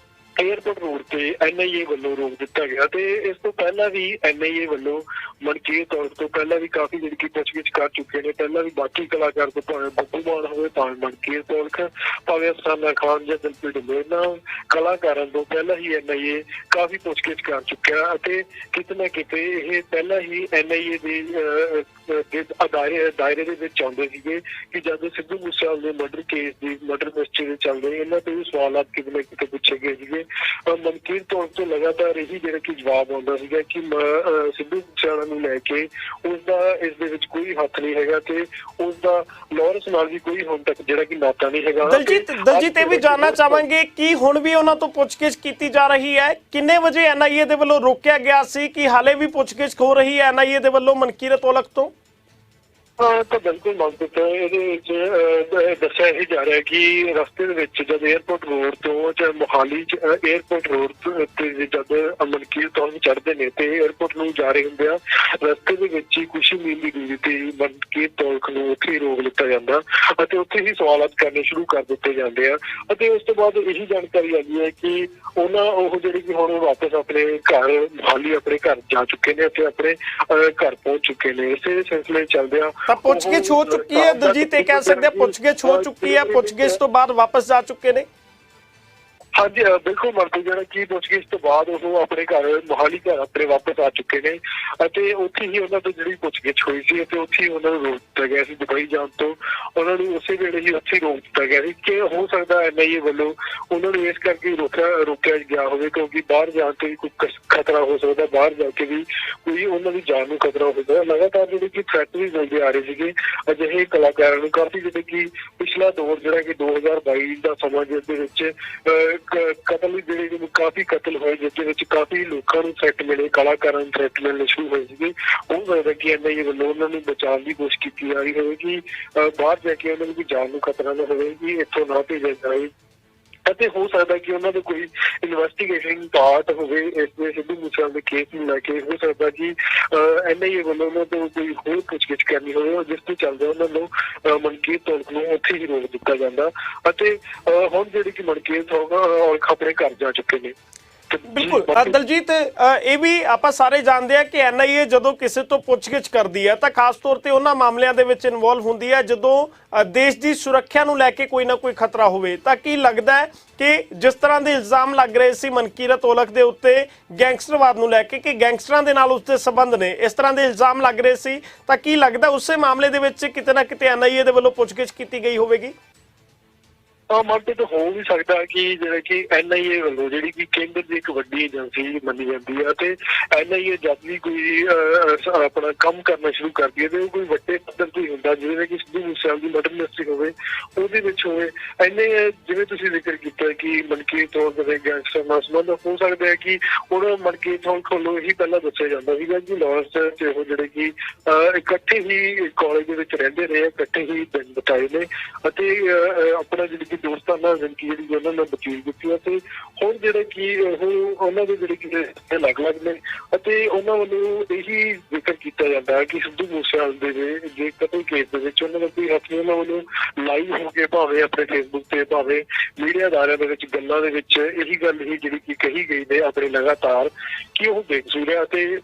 에ਅਰਪੋਰਟ ਰੋਡ ਤੇ NIA ਵੱਲੋਂ ਰੋਕ ਦਿੱਤਾ ਗਿਆ। ਤੇ ਇਸ ਤੋਂ ਪਹਿਲਾਂ ਵੀ NIA ਵੱਲੋਂ ਮਨਕੀਰਤ ਔਲਖ ਤੋਂ ਪਹਿਲਾਂ ਵੀ ਕਾਫੀ ਜਿਹੜੀ ਕਿ ਪੁੱਛਗਿੱਛ ਕਰ ਚੁੱਕੇ ਨੇ। ਪਹਿਲਾਂ ਵੀ ਬਾਕੀ ਕਲਾਕਾਰ ਤੋਂ, ਭਾਵੇਂ ਬੱਬੂ ਮਾਨ ਹੋਵੇ, ਭਾਵੇਂ ਮਨਕੀਰਤ ਔਲਖ, ਭਾਵੇਂ ਅਫਸਾਨਾ ਖਾਨ ਜਾਂ ਦਿਲਪ੍ਰੀਤ ਇਹਨਾਂ ਕਲਾਕਾਰਾਂ ਤੋਂ ਪਹਿਲਾਂ ਹੀ NIA ਕਾਫੀ ਪੁੱਛਗਿੱਛ ਕਰ ਚੁੱਕਿਆ ਅਤੇ ਕਿਤੇ ਨਾ ਕਿਤੇ ਇਹ ਪਹਿਲਾਂ ਹੀ NIA ਦੇ ਦਾਇਰੇ ਦੇ ਵਿੱਚ ਆਉਂਦੇ ਸੀਗੇ ਕਿ ਜਦੋਂ ਸਿੱਧੂ ਮੂਸੇਵਾਲੇ ਦੇ ਮਰਡਰ ਕੇਸ ਦੀ ਮਰਡਰ ਮਿਸਟਰੀ ਦੇ ਚੱਲਦੇ ਇਹਨਾਂ ਤੇ ਵੀ ਸਵਾਲਾਤ ਕਿਤੇ ਨਾ ਕਿਤੇ ਪੁੱਛੇ ਗਏ ਸੀਗੇ। ਮਨਕੀਰਤ ਔਲਖ ਤੋਂ ਲਗਾਤਾਰ ਇਹੀ ਜਿਹੜਾ ਕਿ ਜਵਾਬ ਆਉਂਦਾ ਸੀਗਾ ਕਿ ਸਿੱਧੂ ਮੂਸੇਵਾਲਾ ਨੂੰ ਲੈ ਕੇ ਉਸਦਾ ਇਸ ਦੇ ਵਿੱਚ ਕੋਈ ਹੱਥ ਨਹੀਂ ਹੈਗਾ ਤੇ ਉਸਦਾ ਲਾਰੈਂਸ ਨਾਲ ਵੀ ਕੋਈ ਹੁਣ ਤੱਕ ਜਿਹੜਾ ਕਿ ਨਾਤਾ ਨਹੀਂ ਹੈਗਾ। ਦਲਜੀਤ ਇਹ ਵੀ ਜਾਣਨਾ ਚਾਹਾਂਗੇ ਕਿ ਹੁਣ ਵੀ ਉਹਨਾਂ ਤੋਂ ਪੁੱਛਗਿੱਛ ਕੀਤੀ ਜਾ ਰਹੀ ਹੈ, ਕਿੰਨੇ ਵਜੇ NIA ਦੇ ਵੱਲੋਂ ਰੋਕਿਆ ਗਿਆ ਸੀ, ਕਿ ਹਾਲੇ ਵੀ ਪੁੱਛਗਿੱਛ ਹੋ ਰਹੀ ਹੈ NIA ਦੇ ਵੱਲੋਂ ਮਨਕੀਰਤ ਔਲਖ ਤੋਂ? ਤਾਂ ਬਿਲਕੁਲ ਮਨਪ੍ਰੀਤ, ਇਹਦੇ ਵਿੱਚ ਦੱਸਿਆ ਇਹ ਜਾ ਰਿਹਾ ਕਿ ਰਸਤੇ ਦੇ ਵਿੱਚ ਜਦ ਏਅਰਪੋਰਟ ਰੋਡ ਤੋਂ ਜਾਂ ਮੋਹਾਲੀ ਏਅਰਪੋਰਟ ਰੋਡ ਤੇ ਜਦ ਮਨਕੀਰਤ ਤੋਂ ਚੜ੍ਹਦੇ ਨੇ ਤੇ ਏਅਰਪੋਰਟ ਨੂੰ ਜਾ ਰਹੇ ਹੁੰਦੇ ਆ, ਰਸਤੇ ਦੇ ਵਿੱਚ ਹੀ ਕੁਛ ਮੀਲ ਦੀ ਦੂਰੀ ਤੇ ਮਨਕੀਰਤ ਤੌਲਖ ਨੂੰ ਉੱਥੇ ਹੀ ਰੋਕ ਲਿੱਤਾ ਜਾਂਦਾ ਅਤੇ ਉੱਥੇ ਹੀ ਸਵਾਲਾਤ ਕਰਨੇ ਸ਼ੁਰੂ ਕਰ ਦਿੱਤੇ ਜਾਂਦੇ ਆ। ਅਤੇ ਉਸ ਤੋਂ ਬਾਅਦ ਇਹੀ ਜਾਣਕਾਰੀ ਆਈ ਹੈ ਕਿ ਉਹ ਜਿਹੜੇ ਕਿ ਹੁਣ ਵਾਪਸ ਆਪਣੇ ਘਰ ਮੋਹਾਲੀ ਆਪਣੇ ਘਰ ਜਾ ਚੁੱਕੇ ਨੇ ਅਤੇ ਆਪਣੇ ਘਰ ਪਹੁੰਚ ਚੁੱਕੇ ਨੇ। ਇਸੇ ਸਿਲਸਿਲੇ ਚੱਲਦੇ ਆ ਤਾਂ ਪੁੱਛਗਿੱਛ ਹੋ ਚੁੱਕੀ ਹੈ ਦਲਜੀਤ, ਇਹ ਕਹਿ ਸਕਦੇ ਪੁੱਛਗਿੱਛ ਹੋ ਚੁੱਕੀ ਹੈ, ਪੁੱਛਗਿੱਛ ਤੋਂ ਬਾਅਦ ਵਾਪਸ ਜਾ ਚੁੱਕੇ ਨੇ। ਹਾਂਜੀ ਬਿਲਕੁਲ ਮਨਪ੍ਰੀਤ, ਜਿਹੜਾ ਕਿ ਪੁੱਛਗਿੱਛ ਤੋਂ ਬਾਅਦ ਉਹ ਆਪਣੇ ਘਰ ਮੋਹਾਲੀ ਘਰ ਆਪਣੇ ਵਾਪਸ ਆ ਚੁੱਕੇ ਨੇ ਅਤੇ ਉੱਥੇ ਹੀ ਉਹਨਾਂ ਤੋਂ ਜਿਹੜੀ ਪੁੱਛਗਿੱਛ ਹੋਈ ਸੀ ਅਤੇ ਉੱਥੇ ਹੀ ਉਹਨਾਂ ਨੂੰ ਰੋਕ ਦਿੱਤਾ ਗਿਆ ਸੀ। ਦੁਬਈ ਜਾਣ ਤੋਂ ਉਹਨਾਂ ਨੂੰ ਉਸੇ ਵੇਲੇ ਹੀ ਉੱਥੇ ਰੋਕ ਦਿੱਤਾ ਗਿਆ ਸੀ ਕਿ ਹੋ ਸਕਦਾ NIA ਵੱਲੋਂ ਉਹਨਾਂ ਨੂੰ ਇਸ ਕਰਕੇ ਰੋਕਿਆ ਗਿਆ ਹੋਵੇ ਕਿਉਂਕਿ ਬਾਹਰ ਜਾਣ ਤੋਂ ਵੀ ਕੋਈ ਖਤਰਾ ਹੋ ਸਕਦਾ, ਬਾਹਰ ਜਾ ਕੇ ਵੀ ਕੋਈ ਉਹਨਾਂ ਦੀ ਜਾਨ ਨੂੰ ਖਤਰਾ ਹੋ ਸਕਦਾ। ਲਗਾਤਾਰ ਜਿਹੜੇ ਕਿ ਥ੍ਰੈਟ ਵੀ ਮਿਲਦੇ ਆ ਰਹੇ ਸੀਗੇ ਅਜਿਹੇ ਕਲਾਕਾਰਾਂ ਨੂੰ ਕਾਫੀ, ਜਿਵੇਂ ਕਿ ਪਿਛਲਾ ਦੌਰ ਜਿਹੜਾ ਕਿ 2022 ਦਾ ਸਮਾਂ ਜਿਸ ਦੇ ਵਿੱਚ ਕਤਲ ਜਿਹੜੇ ਕਾਫੀ ਕਤਲ ਹੋਏ, ਜਿਸ ਦੇ ਵਿੱਚ ਕਾਫੀ ਲੋਕਾਂ ਨੂੰ ਥ੍ਰੈਟ ਮਿਲੇ, ਕਲਾਕਾਰਾਂ ਨੂੰ ਥ੍ਰੈਟ ਮਿਲਣੇ ਸ਼ੁਰੂ ਹੋਏ ਸੀਗੇ। ਹੋ ਸਕਦਾ ਕਿ NIA ਵੱਲੋਂ ਉਹਨਾਂ ਨੂੰ ਬਚਾਉਣ ਦੀ ਕੋਸ਼ਿਸ਼ ਕੀਤੀ ਜਾ ਰਹੀ ਹੋਵੇ ਕਿ ਬਾਹਰ ਜਾ ਕੇ ਉਹਨਾਂ ਨੂੰ ਕੋਈ ਜਾਨ ਨੂੰ ਖਤਰਾ ਨਾ ਹੋਵੇ, ਕਿ ਇੱਥੋਂ ਨਾ ਭੇਜਿਆ ਜਾਵੇ। ਅਤੇ ਹੋ ਸਕਦਾ ਕਿ ਉਹਨਾਂ ਦਾ ਕੋਈ ਇਨਵੈਸਟੀਗੇਸ਼ਨ ਪਾਰਟ ਹੋਵੇ ਇਸ ਦੇ ਸਿੱਧੂ ਮੂਸੇਵਾਲੇ ਦੇ ਕੇਸ ਨੂੰ ਲੈ ਕੇ। ਹੋ ਸਕਦਾ ਕਿ NIA ਵੱਲੋਂ ਉਹਨਾਂ ਤੋਂ ਕੋਈ ਹੋਰ ਪੁੱਛਗਿੱਛ ਕਰਨੀ ਹੋਵੇ, ਜਿਸ ਤੋਂ ਚੱਲਦੇ ਉਹਨਾਂ ਨੂੰ ਮਨਕੀਰਤ ਤੌਲਖ ਨੂੰ ਉੱਥੇ ਹੀ ਰੋਕ ਦਿੱਤਾ ਜਾਂਦਾ ਅਤੇ ਹੁਣ ਜਿਹੜੀ ਕਿ ਮਨਕੀਰਤ ਤੌਲਖ ਆਪਣੇ ਘਰ ਜਾ ਚੁੱਕੇ ਨੇ। ਬਿਲਕੁਲ ਦਲਜੀਤ, ਇਹ ਵੀ ਆਪਾਂ ਸਾਰੇ ਜਾਣਦੇ ਆ ਕਿ NIA ਜਦੋਂ ਕਿਸੇ ਤੋਂ ਪੁੱਛਗਿੱਛ ਕਰਦੀ ਹੈ ਤਾਂ ਖਾਸ ਤੌਰ ਤੇ ਉਹਨਾਂ ਮਾਮਲਿਆਂ ਦੇ ਵਿੱਚ ਇਨਵੋਲਵ ਹੁੰਦੀ ਹੈ ਜਦੋਂ ਦੇਸ਼ ਦੀ ਸੁਰੱਖਿਆ ਨੂੰ ਲੈ ਕੇ ਕੋਈ ਨਾ ਕੋਈ ਖਤਰਾ ਹੋਵੇ। ਤਾਂ ਕੀ ਲੱਗਦਾ ਹੈ ਕਿ ਜਿਸ ਤਰ੍ਹਾਂ ਦੇ ਇਲਜ਼ਾਮ ਲੱਗ ਰਹੇ ਸੀ ਮਨਕੀਰਤ ਤੌਲਖ ਦੇ ਉੱਤੇ ਗੈਂਗਸਟਰਵਾਦ ਨੂੰ ਲੈ ਕੇ ਕਿ ਗੈਂਗਸਟਰਾਂ ਦੇ ਨਾਲ ਉਸਦੇ ਸਬੰਧ ਨੇ, ਇਸ ਤਰ੍ਹਾਂ ਦੇ ਇਲਜ਼ਾਮ ਲੱਗ ਰਹੇ ਸੀ, ਤਾਂ ਕੀ ਲੱਗਦਾ ਉਸੇ ਮਾਮਲੇ ਦੇ ਵਿੱਚ ਕਿਤੇ ਨਾ ਕਿਤੇ NIA ਦੇ ਵੱਲੋਂ ਪੁੱਛਗਿੱਛ ਕੀਤੀ ਗਈ ਹੋਵੇਗੀ? ਮਨਪ੍ਰੀਤ, ਹੋ ਵੀ ਸਕਦਾ ਕਿ ਜਿਹੜਾ ਕਿ NIA ਵੱਲੋਂ ਜਿਹੜੀ ਕਿ ਕੇਂਦਰ ਦੀ ਇੱਕ ਵੱਡੀ ਏਜੰਸੀ ਮੰਨੀ ਜਾਂਦੀ ਹੈ ਅਤੇ NIA ਜਦ ਵੀ ਕੋਈ ਆਪਣਾ ਕੰਮ ਕਰਨਾ ਸ਼ੁਰੂ ਕਰਦੀ ਹੈ ਤੇ ਉਹ ਕੋਈ ਵੱਡੇ ਪੱਧਰ ਤੇ ਹੁੰਦਾ, ਜਿਵੇਂ ਕਿ ਸਿੱਧੂ ਮੂਸੇਵਾਲੇ ਦੀ ਮਰਡਰ ਮਿਸਟਰੀ ਹੋਵੇ ਉਹਦੇ ਵਿੱਚ ਹੋਵੇ। NIA ਜਿਵੇਂ ਤੁਸੀਂ ਜ਼ਿਕਰ ਕੀਤਾ ਕਿ ਮਨਕੀਰਤ ਤੌਲਖ ਦੇ ਗੈਂਗਸਟਰ ਨਾਲ ਸੰਬੰਧ ਹੋ ਸਕਦਾ ਹੈ ਕਿ ਉਹਨਾਂ ਮਨਕੀਰਤ ਤੌਲਖ ਵੱਲੋਂ ਇਹੀ ਪਹਿਲਾਂ ਦੱਸਿਆ ਜਾਂਦਾ ਸੀਗਾ ਕਿ ਲਾਰੈਂਸ ਚ ਉਹ ਜਿਹੜੇ ਕਿ ਇਕੱਠੇ ਹੀ ਕਾਲਜ ਦੇ ਵਿੱਚ ਰਹਿੰਦੇ ਰਹੇ, ਇਕੱਠੇ ਹੀ ਦਿਨ ਬਿਤਾਏ ਨੇ ਅਤੇ ਆਪਣਾ ਜਿਹੜੀ ਦੋਸਤਾਨਾ ਜ਼ਿੰਦਗੀ ਜਿਹੜੀ ਉਹਨਾਂ ਨੇ ਬਤੀਤ ਕੀਤੀ ਅਤੇ ਹੁਣ ਜਿਹੜੇ ਕਿ ਉਹਨਾਂ ਦੇ ਜਿਹੜੇ ਕਿ ਅਲੱਗ-ਅਲੱਗ ਨੇ ਅਤੇ ਉਹਨਾਂ ਵੱਲੋਂ ਇਹੀ ਜ਼ਿਕਰ ਕੀਤਾ ਜਾਂਦਾ ਹੈ ਕਿ ਸਿੱਧੂ ਮੂਸੇਵਾਲੇ ਦੇ ਜੇ ਕਤਲ ਕੇਸ ਦੇ ਵਿੱਚ ਉਹਨਾਂ ਦਾ ਕੋਈ ਹੱਥ ਨਹੀਂ। ਉਹਨਾਂ ਵੱਲੋਂ ਲਾਈਵ ਹੋ ਕੇ ਭਾਵੇਂ ਆਪਣੇ ਫੇਸਬੁੱਕ ਤੇ ਭਾਵੇਂ ਮੀਡੀਆ ਅਦਾਰਿਆਂ ਦੇ ਵਿੱਚ ਗੱਲਾਂ ਦੇ ਵਿੱਚ ਇਹੀ ਗੱਲ ਹੀ ਜਿਹੜੀ ਕਿ ਕਹੀ ਗਈ ਨੇ ਆਪਣੇ ਲਗਾਤਾਰ ਕਿ ਉਹ ਬੇਕਸੂਰ ਹੈ ਅਤੇ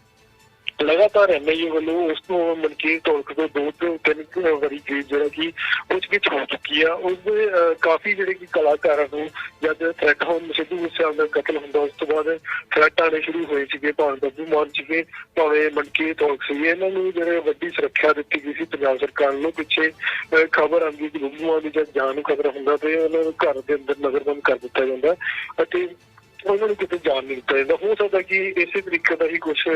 ਲਗਾਤਾਰ NIA ਵੱਲੋਂ ਉਸ ਤੋਂ ਮਨਕੀਰਤ ਤੌਲਖ ਤੋਂ 2 ਤੋਂ 3 ਵਾਰੀ ਜਿਹੜਾ ਕਿ ਪੁੱਛਗਿੱਛ ਹੋ ਚੁੱਕੀ ਆ। ਉਸਦੇ ਕਾਫੀ ਜਿਹੜੇ ਕਿ ਕਲਾਕਾਰਾਂ ਨੂੰ ਜਦ ਥ੍ਰੈਟ ਹੋਣ, ਸਿੱਧੂ ਮੂਸੇਵਾਲੇ ਦਾ ਕਤਲ ਹੁੰਦਾ ਉਸ ਤੋਂ ਬਾਅਦ ਥ੍ਰੈਟ ਆਉਣੇ ਸ਼ੁਰੂ ਹੋਏ ਸੀਗੇ, ਭਾਵੇਂ ਬੱਬੂ ਮਾਨ ਸੀਗੇ, ਭਾਵੇਂ ਮਨਕੀਰਤ ਤੌਲਖ ਸੀਗੇ। ਇਹਨਾਂ ਨੂੰ ਜਿਹੜੇ ਵੱਡੀ ਸੁਰੱਖਿਆ ਦਿੱਤੀ ਗਈ ਸੀ ਪੰਜਾਬ ਸਰਕਾਰ ਨੂੰ। ਪਿੱਛੇ ਖਬਰ ਆਉਂਦੀ ਕਿ ਬੱਬੂ ਮਾਨ ਦੀ ਜਦ ਜਾਨ ਨੂੰ ਖਤਰਾ ਹੁੰਦਾ ਤੇ ਉਹਨਾਂ ਨੂੰ ਘਰ ਦੇ ਅੰਦਰ ਨਜ਼ਰਬੰਦ ਕਰ ਦਿੱਤਾ ਜਾਂਦਾ ਅਤੇ ਉਹਨਾਂ ਨੂੰ ਕਿਤੇ ਜਾਣ ਨਹੀਂ ਦਿੱਤਾ ਜਾਂਦਾ। ਹੋ ਸਕਦਾ ਕਿ ਇਸੇ ਤਰੀਕੇ ਦਾ ਹੀ ਕੁਛ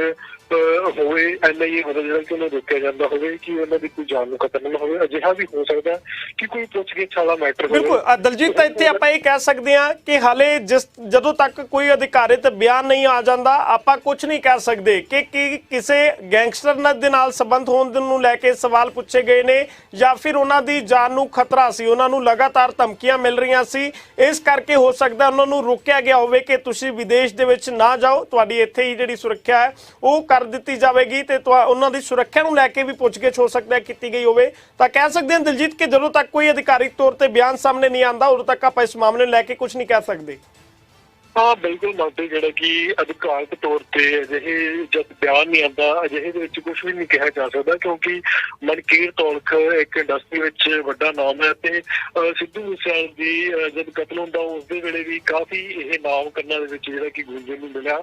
ਹੋਵੇ, NIA ਵੱਲੋਂ ਜਿਹੜਾ ਕਿ ਉਹਨੂੰ ਰੋਕਿਆ ਜਾਂਦਾ ਹੋਵੇ ਕਿ ਉਹਨਾਂ ਦੀ ਕੋਈ ਜਾਨ ਨੂੰ ਖਤਰਾ ਨਾ ਹੋਵੇ। ਅਜਿਹਾ ਵੀ ਹੋ ਸਕਦਾ ਕਿ ਕੋਈ ਪੁੱਛਗਿੱਛ ਵਾਲਾ ਮੈਟਰ ਹੋਵੇ। ਬਿਲਕੁਲ ਦਲਜੀਤ, ਤਾਂ ਇੱਥੇ ਆਪਾਂ ਇਹ ਕਹਿ ਸਕਦੇ ਹਾਂ ਕਿ ਹਾਲੇ ਜਦੋਂ ਤੱਕ ਕੋਈ ਅਧਿਕਾਰਿਤ ਬਿਆਨ ਨਹੀਂ ਆ ਜਾਂਦਾ ਆਪਾਂ ਕੁਝ ਨਹੀਂ ਕਹਿ ਸਕਦੇ ਕਿ ਕਿਸੇ ਗੈਂਗਸਟਰ ਦੇ ਨਾਲ ਸੰਬੰਧ ਹੋਣ ਨੂੰ ਲੈ ਕੇ ਸਵਾਲ ਪੁੱਛੇ ਗਏ ਨੇ ਜਾਂ ਫਿਰ ਉਹਨਾਂ ਦੀ ਜਾਨ ਨੂੰ ਖਤਰਾ ਸੀ, ਉਹਨਾਂ ਨੂੰ ਲਗਾਤਾਰ ਧਮਕੀਆਂ ਮਿਲ ਰਹੀਆਂ ਸੀ, ਇਸ ਕਰਕੇ ਹੋ ਸਕਦਾ ਉਹਨਾਂ ਨੂੰ ਰੋਕਿਆ ਗਿਆ ਹੋਵੇ ਕਿ ਤੁਸੀਂ ਵਿਦੇਸ਼ ਦੇ ਵਿੱਚ ਨਾ ਜਾਓ, ਤੁਹਾਡੀ ਇੱਥੇ ਹੀ ਜਿਹੜੀ ਸੁਰੱਖਿਆ ਹੈ ਉਹ ਕਰ ਦਿੱਤੀ ਜਾਵੇਗੀ ਤੇ ਉਹਨਾਂ ਦੀ ਸੁਰੱਖਿਆ ਨੂੰ ਲੈ ਕੇ ਵੀ ਪੁੱਛਗਿੱਛ ਹੋ ਸਕਦਾ ਹੈ ਕੀਤੀ ਗਈ ਹੋਵੇ। ਤਾਂ ਕਹਿ ਸਕਦੇ ਹਾਂ ਦਲਜੀਤ ਕਿ ਜਦੋਂ ਤੱਕ ਕੋਈ ਅਧਿਕਾਰਿਕ ਤੌਰ ਤੇ ਬਿਆਨ ਸਾਹਮਣੇ ਨਹੀਂ ਆਉਂਦਾ ਉਦੋਂ ਤੱਕ ਆਪਾਂ ਇਸ ਮਾਮਲੇ ਨੂੰ ਲੈ ਕੇ ਕੁਝ ਨਹੀਂ ਕਹਿ ਸਕਦੇ। ਹਾਂ ਬਿਲਕੁਲ ਮੰਨਦੇ, ਜਿਹੜਾ ਕਿ ਅਧਿਕਾਰਕ ਤੌਰ ਤੇ ਅਜਿਹੇ ਜਦ ਬਿਆਨ ਨਹੀਂ ਆਉਂਦਾ ਅਜਿਹੇ ਦੇ ਵਿੱਚ ਕੁਝ ਵੀ ਨਹੀਂ ਕਿਹਾ ਜਾ ਸਕਦਾ ਕਿਉਂਕਿ ਮਨਕੀਰਤ ਤੌਲਖ ਇੱਕ ਇੰਡਸਟਰੀ ਵਿੱਚ ਵੱਡਾ ਨਾਮ ਹੈ ਤੇ ਸਿੱਧੂ ਮੂਸੇਵਾਲੇ ਦੀ ਜਦ ਕਤਲ ਹੁੰਦਾ ਉਸਦੇ ਵੇਲੇ ਵੀ ਕਾਫੀ ਇਹ ਨਾਮ ਕੰਨਾਂ ਦੇ ਵਿੱਚ ਜਿਹੜਾ ਕਿ ਗੂੰਜਣ ਨੂੰ ਮਿਲਿਆ।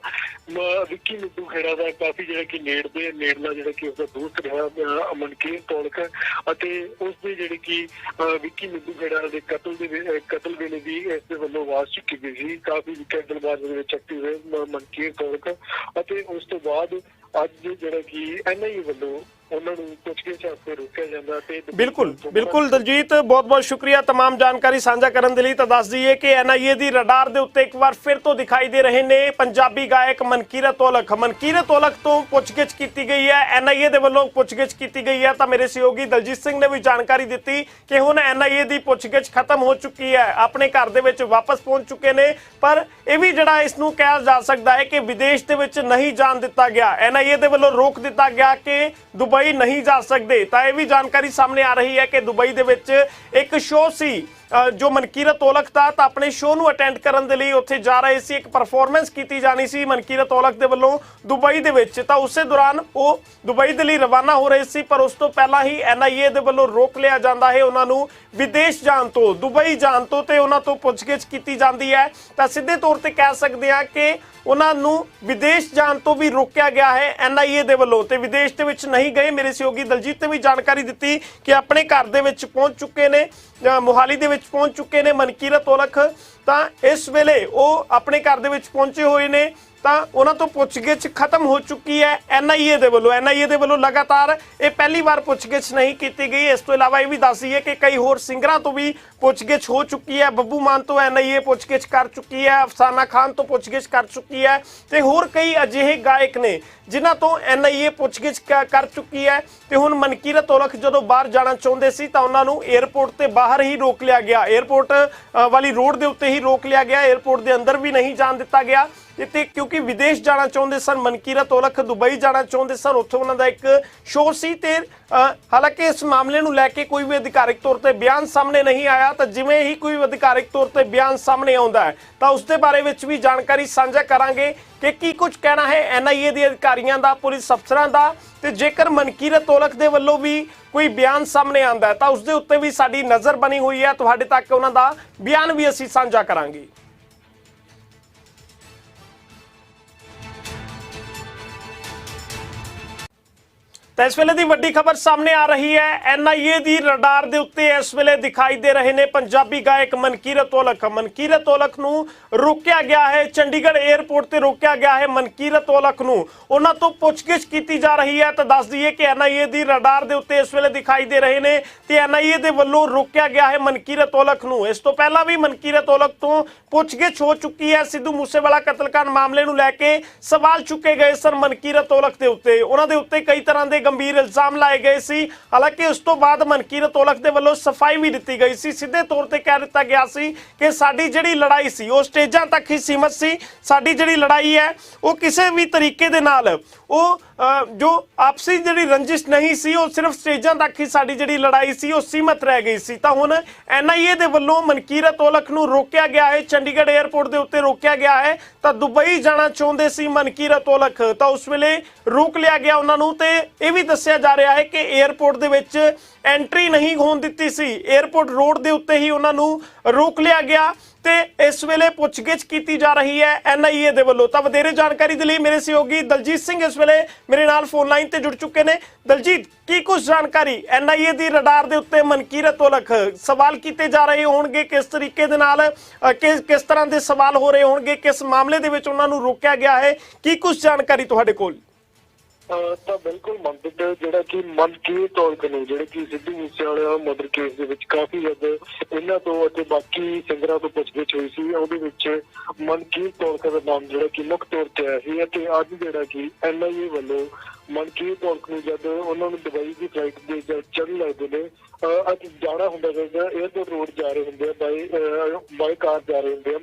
ਵਿੱਕੀ ਮਿੱਧੂ ਖੇੜਾ ਦਾ ਕਾਫੀ ਜਿਹੜਾ ਕਿ ਨੇੜਲਾ ਜਿਹੜਾ ਕਿ ਉਸਦਾ ਦੋਸਤ ਰਿਹਾ ਮਨਕੀਰਤ ਤੌਲਖ ਅਤੇ ਉਸਦੇ ਜਿਹੜੇ ਕਿ ਵਿੱਕੀ ਮਿੱਧੂ ਖੇੜਾ ਦੇ ਕਤਲ ਵੇਲੇ ਵੀ ਇਸ ਦੇ ਵੱਲੋਂ ਆਵਾਜ਼ ਚੁੱਕੀ ਗਈ ਸੀ। ਕਾਫੀ ਦਿਲਬਾਗ ਦੇ ਵਿੱਚ ਐਕਟਿਵ ਹੋਏ ਮਨਕੀਰਤ ਤੌਲਖ ਅਤੇ ਉਸ ਤੋਂ ਬਾਅਦ ਅੱਜ ਜਿਹੜਾ ਕਿ NIA ਵੱਲੋਂ ਉਹਨਾਂ ਨੂੰ ਪੁੱਛਗਿੱਛ ਵਾਸਤੇ ਰੋਕਿਆ ਜਾਂਦਾ ਤੇ ਬਿਲਕੁਲ ਬਿਲकुल ਦਲਜੀਤ, ਬਹੁਤ ਬਹੁਤ ਸ਼ੁਕਰੀਆ तमाम ਜਾਣਕਾਰੀ ਸਾਂਝਾ ਕਰਨ ਦੇ ਲਈ। ਤਾਂ ਦੱਸ ਦਈਏ ਕਿ NIA ਦੀ ਰਡਾਰ ਦੇ ਉੱਤੇ ਇੱਕ ਵਾਰ ਫਿਰ ਤੋਂ ਦਿਖਾਈ ਦੇ ਰਹੇ ਨੇ ਪੰਜਾਬੀ ਗਾਇਕ ਮਨਕੀਰਤ ਔਲਖ। ਮਨਕੀਰਤ ਔਲਖ ਤੋਂ ਪੁੱਛਗਿੱਛ ਕੀਤੀ ਗਈ ਹੈ, NIA ਦੇ ਵੱਲੋਂ ਪੁੱਛਗਿੱਛ ਕੀਤੀ ਗਈ ਹੈ। ਤਾਂ ਮੇਰੇ ਸਹਿਯੋਗੀ ਦਲਜੀਤ ਸਿੰਘ ਨੇ ਵੀ ਜਾਣਕਾਰੀ ਦਿੱਤੀ ਕਿ ਹੁਣ NIA ਦੀ ਪੁੱਛਗਿੱਛ ਖਤਮ ਹੋ ਚੁੱਕੀ ਹੈ, ਆਪਣੇ ਘਰ ਦੇ ਵਿੱਚ ਵਾਪਸ ਪਹੁੰਚ ਚੁੱਕੇ ਨੇ। ਪਰ ਇਹ ਵੀ ਜਿਹੜਾ ਇਸ ਨੂੰ ਕਿਹਾ ਜਾ ਸਕਦਾ ਹੈ ਕਿ ਵਿਦੇਸ਼ ਦੇ ਵਿੱਚ ਨਹੀਂ ਜਾਣ ਦਿੱਤਾ ਗਿਆ, NIA ਦੇ ਵੱਲੋਂ ਰੋਕ ਦਿੱਤਾ ਗਿਆ ਕਿ ਦੁਬਈ ਨਹੀਂ ਜਾ ਸਕਦੇ। ਤਾਂ ਇਹ ਵੀ ਜਾਣਕਾਰੀ ਸਾਹਮਣੇ ਆ ਰਹੀ ਹੈ ਕਿ ਦੁਬਈ ਦੇ ਵਿੱਚ ਇੱਕ ਸ਼ੋਅ ਸੀ ਜੋ ਮਨਕੀਰਤ ਔਲਖ ਦਾ, ਤਾਂ ਆਪਣੇ ਸ਼ੋਅ ਨੂੰ ਅਟੈਂਡ ਕਰਨ ਦੇ ਲਈ ਉੱਥੇ ਜਾ ਰਹੇ ਸੀ। ਇੱਕ ਪਰਫਾਰਮੈਂਸ ਕੀਤੀ ਜਾਣੀ ਸੀ ਮਨਕੀਰਤ ਔਲਖ ਦੇ ਵੱਲੋਂ ਦੁਬਈ ਦੇ ਵਿੱਚ। ਤਾਂ ਉਸੇ ਦੌਰਾਨ ਉਹ ਦੁਬਈ ਦੇ ਲਈ ਰਵਾਨਾ ਹੋ ਰਹੇ ਸੀ, ਪਰ ਉਸ ਤੋਂ ਪਹਿਲਾਂ ਹੀ NIA ਦੇ ਵੱਲੋਂ ਰੋਕ ਲਿਆ ਜਾਂਦਾ ਹੈ ਉਹਨਾਂ ਨੂੰ ਵਿਦੇਸ਼ ਜਾਣ ਤੋਂ, ਦੁਬਈ ਜਾਣ ਤੋਂ, ਤੇ ਉਹਨਾਂ ਤੋਂ ਪੁੱਛਗਿੱਛ ਕੀਤੀ ਜਾਂਦੀ ਹੈ। ਤਾਂ ਸਿੱਧੇ ਤੌਰ ਤੇ ਕਹਿ ਸਕਦੇ ਹਾਂ ਕਿ ਉਹਨਾਂ ਨੂੰ ਵਿਦੇਸ਼ ਜਾਣ ਤੋਂ ਵੀ ਰੋਕਿਆ ਗਿਆ ਹੈ NIA ਦੇ ਵੱਲੋਂ, ਤੇ ਵਿਦੇਸ਼ ਦੇ ਵਿੱਚ ਨਹੀਂ ਗਏ। ਮੇਰੇ ਸਹਿਯੋਗੀ ਦਲਜੀਤ ਨੇ ਵੀ ਜਾਣਕਾਰੀ ਦਿੱਤੀ ਕਿ ਆਪਣੇ ਘਰ ਦੇ ਵਿੱਚ ਪਹੁੰਚ ਚੁੱਕੇ ਨੇ, ਮੋਹਾਲੀ ਦੇ ਵਿੱਚ ਪਹੁੰਚ ਚੁੱਕੇ ਨੇ ਮਨਕੀਰਤ ਔਲਖ। ਤਾਂ ਇਸ ਵੇਲੇ ਉਹ ਆਪਣੇ ਘਰ ਦੇ ਵਿੱਚ ਪਹੁੰਚੇ ਹੋਏ ਨੇ, ਤਾਂ ਉਹਨਾਂ ਤੋਂ ਪੁੱਛਗਿੱਛ ਖਤਮ ਹੋ ਚੁੱਕੀ ਹੈ NIA ਦੇ ਵੱਲੋਂ। NIA ਦੇ ਵੱਲੋਂ ਲਗਾਤਾਰ ਇਹ ਪਹਿਲੀ ਵਾਰ ਪੁੱਛਗਿੱਛ ਨਹੀਂ ਕੀਤੀ ਗਈ। ਇਸ ਤੋਂ ਇਲਾਵਾ ਇਹ ਵੀ ਦੱਸ ਦਈਏ ਕਿ ਕਈ ਹੋਰ ਸਿੰਗਰਾਂ ਤੋਂ ਵੀ ਪੁੱਛਗਿੱਛ ਹੋ ਚੁੱਕੀ ਹੈ। ਬੱਬੂ ਮਾਨ ਤੋਂ NIA ਪੁੱਛਗਿੱਛ ਕਰ ਚੁੱਕੀ ਹੈ, ਅਫਸਾਨਾ ਖਾਨ ਤੋਂ ਪੁੱਛਗਿੱਛ ਕਰ ਚੁੱਕੀ ਹੈ, ਤੇ ਹੋਰ ਕਈ ਅਜਿਹੇ ਗਾਇਕ ਨੇ ਜਿਨ੍ਹਾਂ ਤੋਂ NIA ਪੁੱਛਗਿੱਛ ਕਰ ਚੁੱਕੀ ਹੈ। ਤੇ ਹੁਣ ਮਨਕੀਰਤ ਔਲਖ ਜਦੋਂ ਬਾਹਰ ਜਾਣਾ ਚਾਹੁੰਦੇ ਸੀ ਤਾਂ ਉਹਨਾਂ ਨੂੰ 에ਅਰਪੋਰਟ ਤੇ ਬਾਹਰ ਹੀ ਰੋਕ ਲਿਆ ਗਿਆ, 에ਅਰਪੋਰਟ ਵਾਲੀ ਰੋਡ ਦੇ ਉੱਤੇ ਹੀ ਰੋਕ ਲਿਆ ਗਿਆ, 에ਅਰਪੋਰਟ ਦੇ ਅੰਦਰ ਵੀ ਨਹੀਂ ਜਾਣ ਦਿੱਤਾ ਗਿਆ। ਤੇ ਕਿਉਂਕਿ ਵਿਦੇਸ਼ ਜਾਣਾ ਚਾਹੁੰਦੇ ਸਨ ਮਨਕੀਰਤ ਔਲਖ, ਦੁਬਈ ਜਾਣਾ ਚਾਹੁੰਦੇ ਸਨ, ਉੱਥੇ ਉਹਨਾਂ ਦਾ ਇੱਕ ਸ਼ੋਅ ਸੀ। ਤੇ ਹਾਲਾਂਕਿ ਇਸ ਮਾਮਲੇ ਨੂੰ ਲੈ ਕੇ ਕੋਈ ਵੀ ਅਧਿਕਾਰਿਕ ਤੌਰ ਤੇ ਬਿਆਨ ਸਾਹਮਣੇ ਨਹੀਂ ਆਇਆ। ਤਾਂ ਜਿਵੇਂ ਹੀ ਕੋਈ ਅਧਿਕਾਰਿਕ ਤੌਰ ਤੇ ਬਿਆਨ ਸਾਹਮਣੇ ਆਉਂਦਾ ਹੈ ਤਾਂ ਉਸ ਦੇ ਬਾਰੇ ਵਿੱਚ ਵੀ ਜਾਣਕਾਰੀ ਸਾਂਝਾ ਕਰਾਂਗੇ ਕਿ ਕੀ ਕੁਝ ਕਹਿਣਾ ਹੈ NIA ਦੇ ਅਧਿਕਾਰੀਆਂ ਦਾ, ਪੁਲਿਸ ਅਫਸਰਾਂ ਦਾ। ਤੇ ਜੇਕਰ ਮਨਕੀਰਤ ਔਲਖ ਦੇ ਵੱਲੋਂ ਵੀ ਕੋਈ ਬਿਆਨ ਸਾਹਮਣੇ ਆਉਂਦਾ ਹੈ ਤਾਂ ਉਸ ਦੇ ਉੱਤੇ ਵੀ ਸਾਡੀ ਨਜ਼ਰ ਬਣੀ ਹੋਈ ਹੈ, ਤੁਹਾਡੇ ਤੱਕ ਉਹਨਾਂ ਦਾ ਬਿਆਨ ਵੀ ਅਸੀਂ ਸਾਂਝਾ ਕਰਾਂਗੇ। ਤਾਂ ਇਸ ਵੇਲੇ ਦੀ ਵੱਡੀ ਖਬਰ ਸਾਹਮਣੇ ਆ ਰਹੀ ਹੈ, NIA ਦੀ ਰਡਾਰ ਦੇ ਉੱਤੇ ਇਸ ਵੇਲੇ ਦਿਖਾਈ ਦੇ ਰਹੇ ਨੇ ਪੰਜਾਬੀ ਗਾਇਕ ਮਨਕੀਰਤ ਔਲਖ। ਮਨਕੀਰਤ ਔਲਖ ਨੂੰ ਰੋਕਿਆ ਗਿਆ ਹੈ, ਚੰਡੀਗੜ੍ਹ 에ਅਰਪੋਰਟ ਤੇ ਰੋਕਿਆ ਗਿਆ ਹੈ ਮਨਕੀਰਤ ਔਲਖ ਨੂੰ, ਉਹਨਾਂ ਤੋਂ ਪੁੱਛਗਿੱਛ ਕੀਤੀ ਜਾ ਰਹੀ ਹੈ। ਤਾਂ ਦੱਸ ਦਈਏ ਕਿ NIA ਦੀ ਰਡਾਰ ਦੇ ਉੱਤੇ ਇਸ ਵੇਲੇ ਦਿਖਾਈ ਦੇ ਰਹੇ ਨੇ ਤੇ NIA ਦੇ ਵੱਲੋਂ ਰੋਕਿਆ ਗਿਆ ਹੈ ਮਨਕੀਰਤ ਔਲਖ ਨੂੰ। ਇਸ ਤੋਂ ਪਹਿਲਾਂ ਵੀ ਮਨਕੀਰਤ ਔਲਖ ਤੋਂ ਪੁੱਛਗਿੱਛ ਹੋ ਚੁੱਕੀ ਹੈ। ਸਿੱਧੂ ਮੂਸੇਵਾਲਾ ਕਤਲकांड ਮਾਮਲੇ ਨੂੰ ਲੈ ਕੇ ਸਵਾਲ ਚੁੱਕੇ ਗਏ ਸਨ ਮਨਕੀਰਤ ਔਲਖ ਦੇ ਉੱਤੇ, ਉਹਨਾਂ ਦੇ ਉੱਤੇ ਕਈ ਤਰ੍ਹਾਂ ਦੇ ਗੰਭੀਰ ਇਲਜ਼ਾਮ ਲਾਏ ਗਏ ਸੀ। ਹਾਲਾਂਕਿ ਉਸ ਤੋਂ ਬਾਅਦ ਮਨਕੀਰਤ ਔਲਖ ਦੇ ਵੱਲੋਂ ਸਫਾਈ ਵੀ ਦਿੱਤੀ ਗਈ ਸੀ। ਸਿੱਧੇ ਤੌਰ ਤੇ ਕਹਿ ਦਿੱਤਾ ਗਿਆ ਸੀ ਕਿ ਸਾਡੀ ਜਿਹੜੀ ਲੜਾਈ ਸੀ ਉਹ ਸਟੇਜਾਂ ਤੱਕ ਹੀ ਸੀਮਤ ਸੀ, ਸਾਡੀ ਜਿਹੜੀ ਲੜਾਈ ਹੈ ਉਹ ਕਿਸੇ ਵੀ ਤਰੀਕੇ ਦੇ ਨਾਲ ਉਹ ਜੋ ਆਪਸੀ ਜਿਹੜੀ ਰੰਜਿਸ਼ ਨਹੀਂ ਸੀ, ਉਹ ਸਿਰਫ ਸਟੇਜਾਂ ਤੱਕ ਹੀ ਸਾਡੀ ਜਿਹੜੀ ਲੜਾਈ ਸੀ ਉਹ ਸੀਮਤ ਰਹਿ ਗਈ ਸੀ। ਤਾਂ ਹੁਣ NIA ਦੇ ਵੱਲੋਂ ਮਨਕੀਰਤ ਔਲਖ ਨੂੰ ਰੋਕਿਆ ਗਿਆ ਹੈ, ਚੰਡੀਗੜ੍ਹ 에ਅਰਪੋਰਟ ਦੇ ਉੱਤੇ ਰੋਕਿਆ ਗਿਆ ਹੈ। ਤਾਂ ਦੁਬਈ ਜਾਣਾ ਚਾਹੁੰਦੇ ਸੀ ਮਨਕੀਰਤ ਔਲਖ, ਤਾਂ ਉਸ ਵੇਲੇ ਰੋਕ ਲਿਆ ਗਿਆ ਉਹਨਾਂ ਨੂੰ। ਤੇ ਇਹ ਵੀ ਦੱਸਿਆ ਜਾ ਰਿਹਾ ਹੈ ਕਿ 에ਅਰਪੋਰਟ ਦੇ ਵਿੱਚ ਐਂਟਰੀ ਨਹੀਂ ਹੋਣ ਦਿੱਤੀ ਸੀ, 에ਅਰਪੋਰਟ ਰੋਡ ਦੇ ਉੱਤੇ ਹੀ ਉਹਨਾਂ ਨੂੰ ਰੋਕ ਲਿਆ ਗਿਆ। ਤੇ ਇਸ ਵੇਲੇ ਪੁੱਛਗਿੱਛ ਕੀਤੀ ਜਾ ਰਹੀ ਹੈ NIA ਦੇ ਵੱਲੋਂ। ਤਾਂ ਵਧੇਰੇ ਜਾਣਕਾਰੀ ਦੇ ਲਈ ਮੇਰੇ ਸਹਿਯੋਗੀ ਦਲਜੀਤ ਸਿੰਘ ਇਸ ਵੇਲੇ ਮੇਰੇ ਨਾਲ ਫੋਨ ਲਾਈਨ ਤੇ ਜੁੜ ਚੁੱਕੇ ਨੇ। ਦਲਜੀਤ, ਕੀ ਕੁਝ ਜਾਣਕਾਰੀ NIA ਦੀ ਰਡਾਰ ਦੇ ਉੱਤੇ ਮਨਕੀਰਤ ਔਲਖ, ਸਵਾਲ ਕੀਤੇ ਜਾ ਰਹੇ ਹੋਣਗੇ ਕਿਸ ਤਰੀਕੇ ਦੇ ਨਾਲ, ਕਿਸ ਤਰ੍ਹਾਂ ਦੇ ਸਵਾਲ ਹੋ ਰਹੇ ਹੋਣਗੇ, ਕਿਸ ਮਾਮਲੇ ਦੇ ਵਿੱਚ ਉਹਨਾਂ ਨੂੰ ਰੋਕਿਆ ਗਿਆ ਹੈ, ਕੀ ਕੁਝ ਜਾਣਕਾਰੀ ਤੁਹਾਡੇ ਕੋਲ? ਤਾਂ ਬਿਲਕੁਲ ਮਨਪ੍ਰੀਤ, ਜਿਹੜਾ ਕਿ ਮਨਕੀਰਤ ਔਲਖ ਨੂੰ ਜਿਹੜੇ ਕਿ ਸਿੱਧੂ ਮੂਸੇਵਾਲਾ ਮਰਡਰ ਕੇਸ ਦੇ ਵਿੱਚ ਕਾਫੀ ਜ਼ਿਆਦਾ ਇਹਨਾਂ ਤੋਂ ਅਤੇ ਬਾਕੀ ਸਿੰਗਰਾਂ ਤੋਂ ਪੁੱਛਗਿੱਛ ਹੋਈ ਸੀ, ਉਹਦੇ ਵਿੱਚ ਮਨਕੀਰਤ ਔਲਖ ਦਾ ਨਾਮ ਜਿਹੜਾ ਕਿ ਮੁੱਖ ਤੌਰ ਤੇ ਆਇਆ ਸੀ। ਅਤੇ ਅੱਜ ਜਿਹੜਾ ਕਿ NIA ਵੱਲੋਂ ਮਨਕੀਰਤ ਔਲਖ ਨੂੰ ਜਦ ਉਹਨਾਂ ਨੂੰ ਦੁਬਈ ਦੀ ਫਲਾਈਟ ਦੇ ਚੜ੍ਹਨ ਲੱਗਦੇ ਨੇ, ਅੱਜ ਜਾਣਾ ਹੁੰਦਾ 에ਅਰਪੋਰਟ ਰੋਡ ਜਾ ਰਹੇ ਹੁੰਦੇ ਆ, ਬਾਈ ਕਾਰ ਜਾ ਰਹੇ ਹੁੰਦੇ ਆ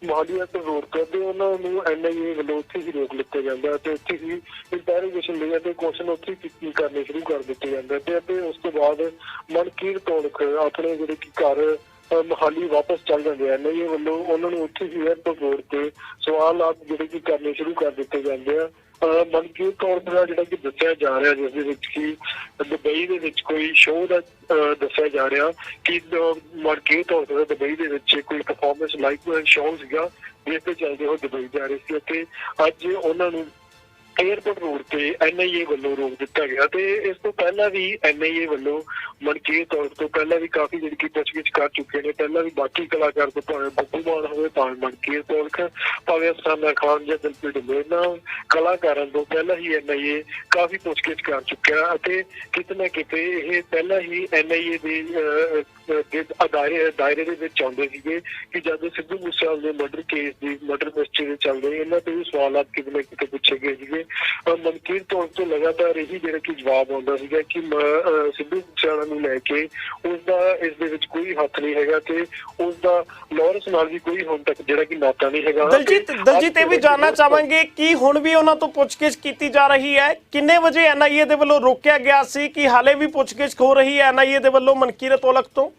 ਮੋਹਾਲੀ ਤੋਂ ਰੋਡ ਕਰਦੇ, ਉਹਨਾਂ ਨੂੰ NIA ਵੱਲੋਂ ਉੱਥੇ ਹੀ ਰੋਕ ਲਿੱਤਾ ਜਾਂਦਾ ਤੇ ਉੱਥੇ ਹੀ ਇੰਟਰੋਗੇਸ਼ਨ ਲਈ ਅਤੇ ਕੁਐਸਚਨ ਉੱਥੇ ਹੀ ਕਰਨੇ ਸ਼ੁਰੂ ਕਰ ਦਿੱਤੇ ਜਾਂਦੇ ਤੇ ਉਸ ਤੋਂ ਬਾਅਦ ਮਨਕੀਰਤ ਔਲਖ ਆਪਣੇ ਜਿਹੜੇ ਕਿ ਘਰ ਮੋਹਾਲੀ ਵਾਪਸ ਚੱਲ ਜਾਂਦੇ ਆ। NIA ਵੱਲੋਂ ਉਹਨਾਂ ਨੂੰ ਉੱਥੇ ਹੀ 에ਅਰਪੋਰਟ ਰੋਡ ਤੇ ਸਵਾਲਾਤ ਜਿਹੜੇ ਕਿ ਕਰਨੇ ਸ਼ੁਰੂ ਕਰ ਦਿੱਤੇ ਜਾਂਦੇ ਆ। ਮਨਕੀਰਤ ਔਲਖ ਦਾ ਜਿਹੜਾ ਕਿ ਦੱਸਿਆ ਜਾ ਰਿਹਾ, ਜਿਸ ਦੇ ਵਿੱਚ ਕਿ ਦੁਬਈ ਦੇ ਵਿੱਚ ਕੋਈ ਸ਼ੋਅ ਦਾ ਦੱਸਿਆ ਜਾ ਰਿਹਾ ਕਿ ਮਨਕੀਰਤ ਔਲਖ ਦਾ ਦੁਬਈ ਦੇ ਵਿੱਚ ਕੋਈ ਪਰਫਾਰਮੈਂਸ ਲਾਈਵ ਸ਼ੋਅ ਸੀਗਾ, ਜਿਸ ਤੇ ਚੱਲਦੇ ਹੋਏ ਦੁਬਈ ਜਾ ਰਹੇ ਸੀ। ਅਤੇ ਅੱਜ ਉਹਨਾਂ ਨੂੰ ਏਅਰਪੋਰਟ ਰੋਡ ਤੇ ਐਨਆਈਏ ਵੱਲੋਂ ਰੋਕ ਦਿੱਤਾ ਗਿਆ ਤੇ ਇਸ ਤੋਂ ਪਹਿਲਾਂ ਵੀ ਐਨਆਈਏ ਵੱਲੋਂ ਮਨਕੀਰਤ ਔਲਖ ਤੋਂ ਪਹਿਲਾਂ ਵੀ ਕਾਫੀ ਜਿਹੜੀ ਕਿ ਪੁੱਛਗਿੱਛ ਕਰ ਚੁੱਕੇ ਨੇ। ਪਹਿਲਾਂ ਵੀ ਬਾਕੀ ਕਲਾਕਾਰ ਤੋਂ ਭਾਵੇਂ ਬੱਬੂ ਮਾਨ ਹੋਵੇ, ਭਾਵੇਂ ਮਨਕੀਰਤ ਔਲਖ, ਭਾਵੇਂ ਅਫਸਾਨਾ ਖਾਨ ਜਾਂ ਦਿਲਪ੍ਰੀਤ ਢਿੱਲੋਂ, ਇਹਨਾਂ ਕਲਾਕਾਰਾਂ ਤੋਂ ਪਹਿਲਾਂ ਹੀ ਐਨਆਈਏ ਕਾਫੀ ਪੁੱਛਗਿੱਛ ਕਰ ਚੁੱਕਿਆ ਅਤੇ ਕਿਤੇ ਨਾ ਕਿਤੇ ਇਹ ਪਹਿਲਾਂ ਹੀ ਐਨਆਈਏ ਦੇ ਦਾਇਰੇ ਦੇ ਵਿੱਚ ਆਉਂਦੇ ਸੀਗੇ ਕਿ ਜਦ ਸਿੱਧੂ ਮੂਸੇਵਾਲੇ ਦੇ ਮਰਡਰ ਕੇਸ ਦੀ ਮਰਡਰ ਮਿਸਟਰੀ ਦੇ ਚੱਲਦੇ ਇਹਨਾਂ ਤੇ ਵੀ ਸਵਾਲਾਤ ਕਿਤੇ ਨਾ ਕਿਤੇ ਪੁੱਛੇ ਗਏ ਸੀਗੇ। ਮਨਕੀਰਤ ਔਲਖ ਤੋਂ ਲਗਾਤਾਰ ਇਹੀ ਜਿਹੜਾ ਕਿ ਜਵਾਬ ਆਉਂਦਾ ਸੀਗਾ ਕਿ ਸਿੱਧੂ ਮੂਸੇਵਾਲਾ ਨੂੰ ਲੈ ਕੇ ਉਸਦਾ ਇਸ ਦੇ ਵਿੱਚ ਕੋਈ ਹੱਥ ਨਹੀਂ ਹੈਗਾ ਤੇ ਉਸਦਾ ਲਾਰੈਂਸ ਨਾਲ ਵੀ ਕੋਈ ਹੁਣ ਤੱਕ ਜਿਹੜਾ ਕਿ ਨਾਤਾ ਨਹੀਂ ਹੈਗਾ। ਦਲਜੀਤ ਇਹ ਵੀ ਜਾਣਨਾ ਚਾਹਾਂਗੇ ਕਿ ਹੁਣ ਵੀ ਉਹਨਾਂ ਤੋਂ ਪੁੱਛਗਿੱਛ ਕੀਤੀ ਜਾ ਰਹੀ ਹੈ, ਕਿੰਨੇ ਵਜੇ ਐਨਆਈਏ ਦੇ ਵੱਲੋਂ ਰੋਕਿਆ ਗਿਆ ਸੀ, ਕਿ ਹਾਲੇ ਵੀ ਪੁੱਛਗਿੱਛ ਹੋ ਰਹੀ ਹੈ ਐਨਆਈਏ ਦੇ ਵੱਲੋਂ ਮਨਕੀਰਤ ਔਲਖ ਤੋਂ?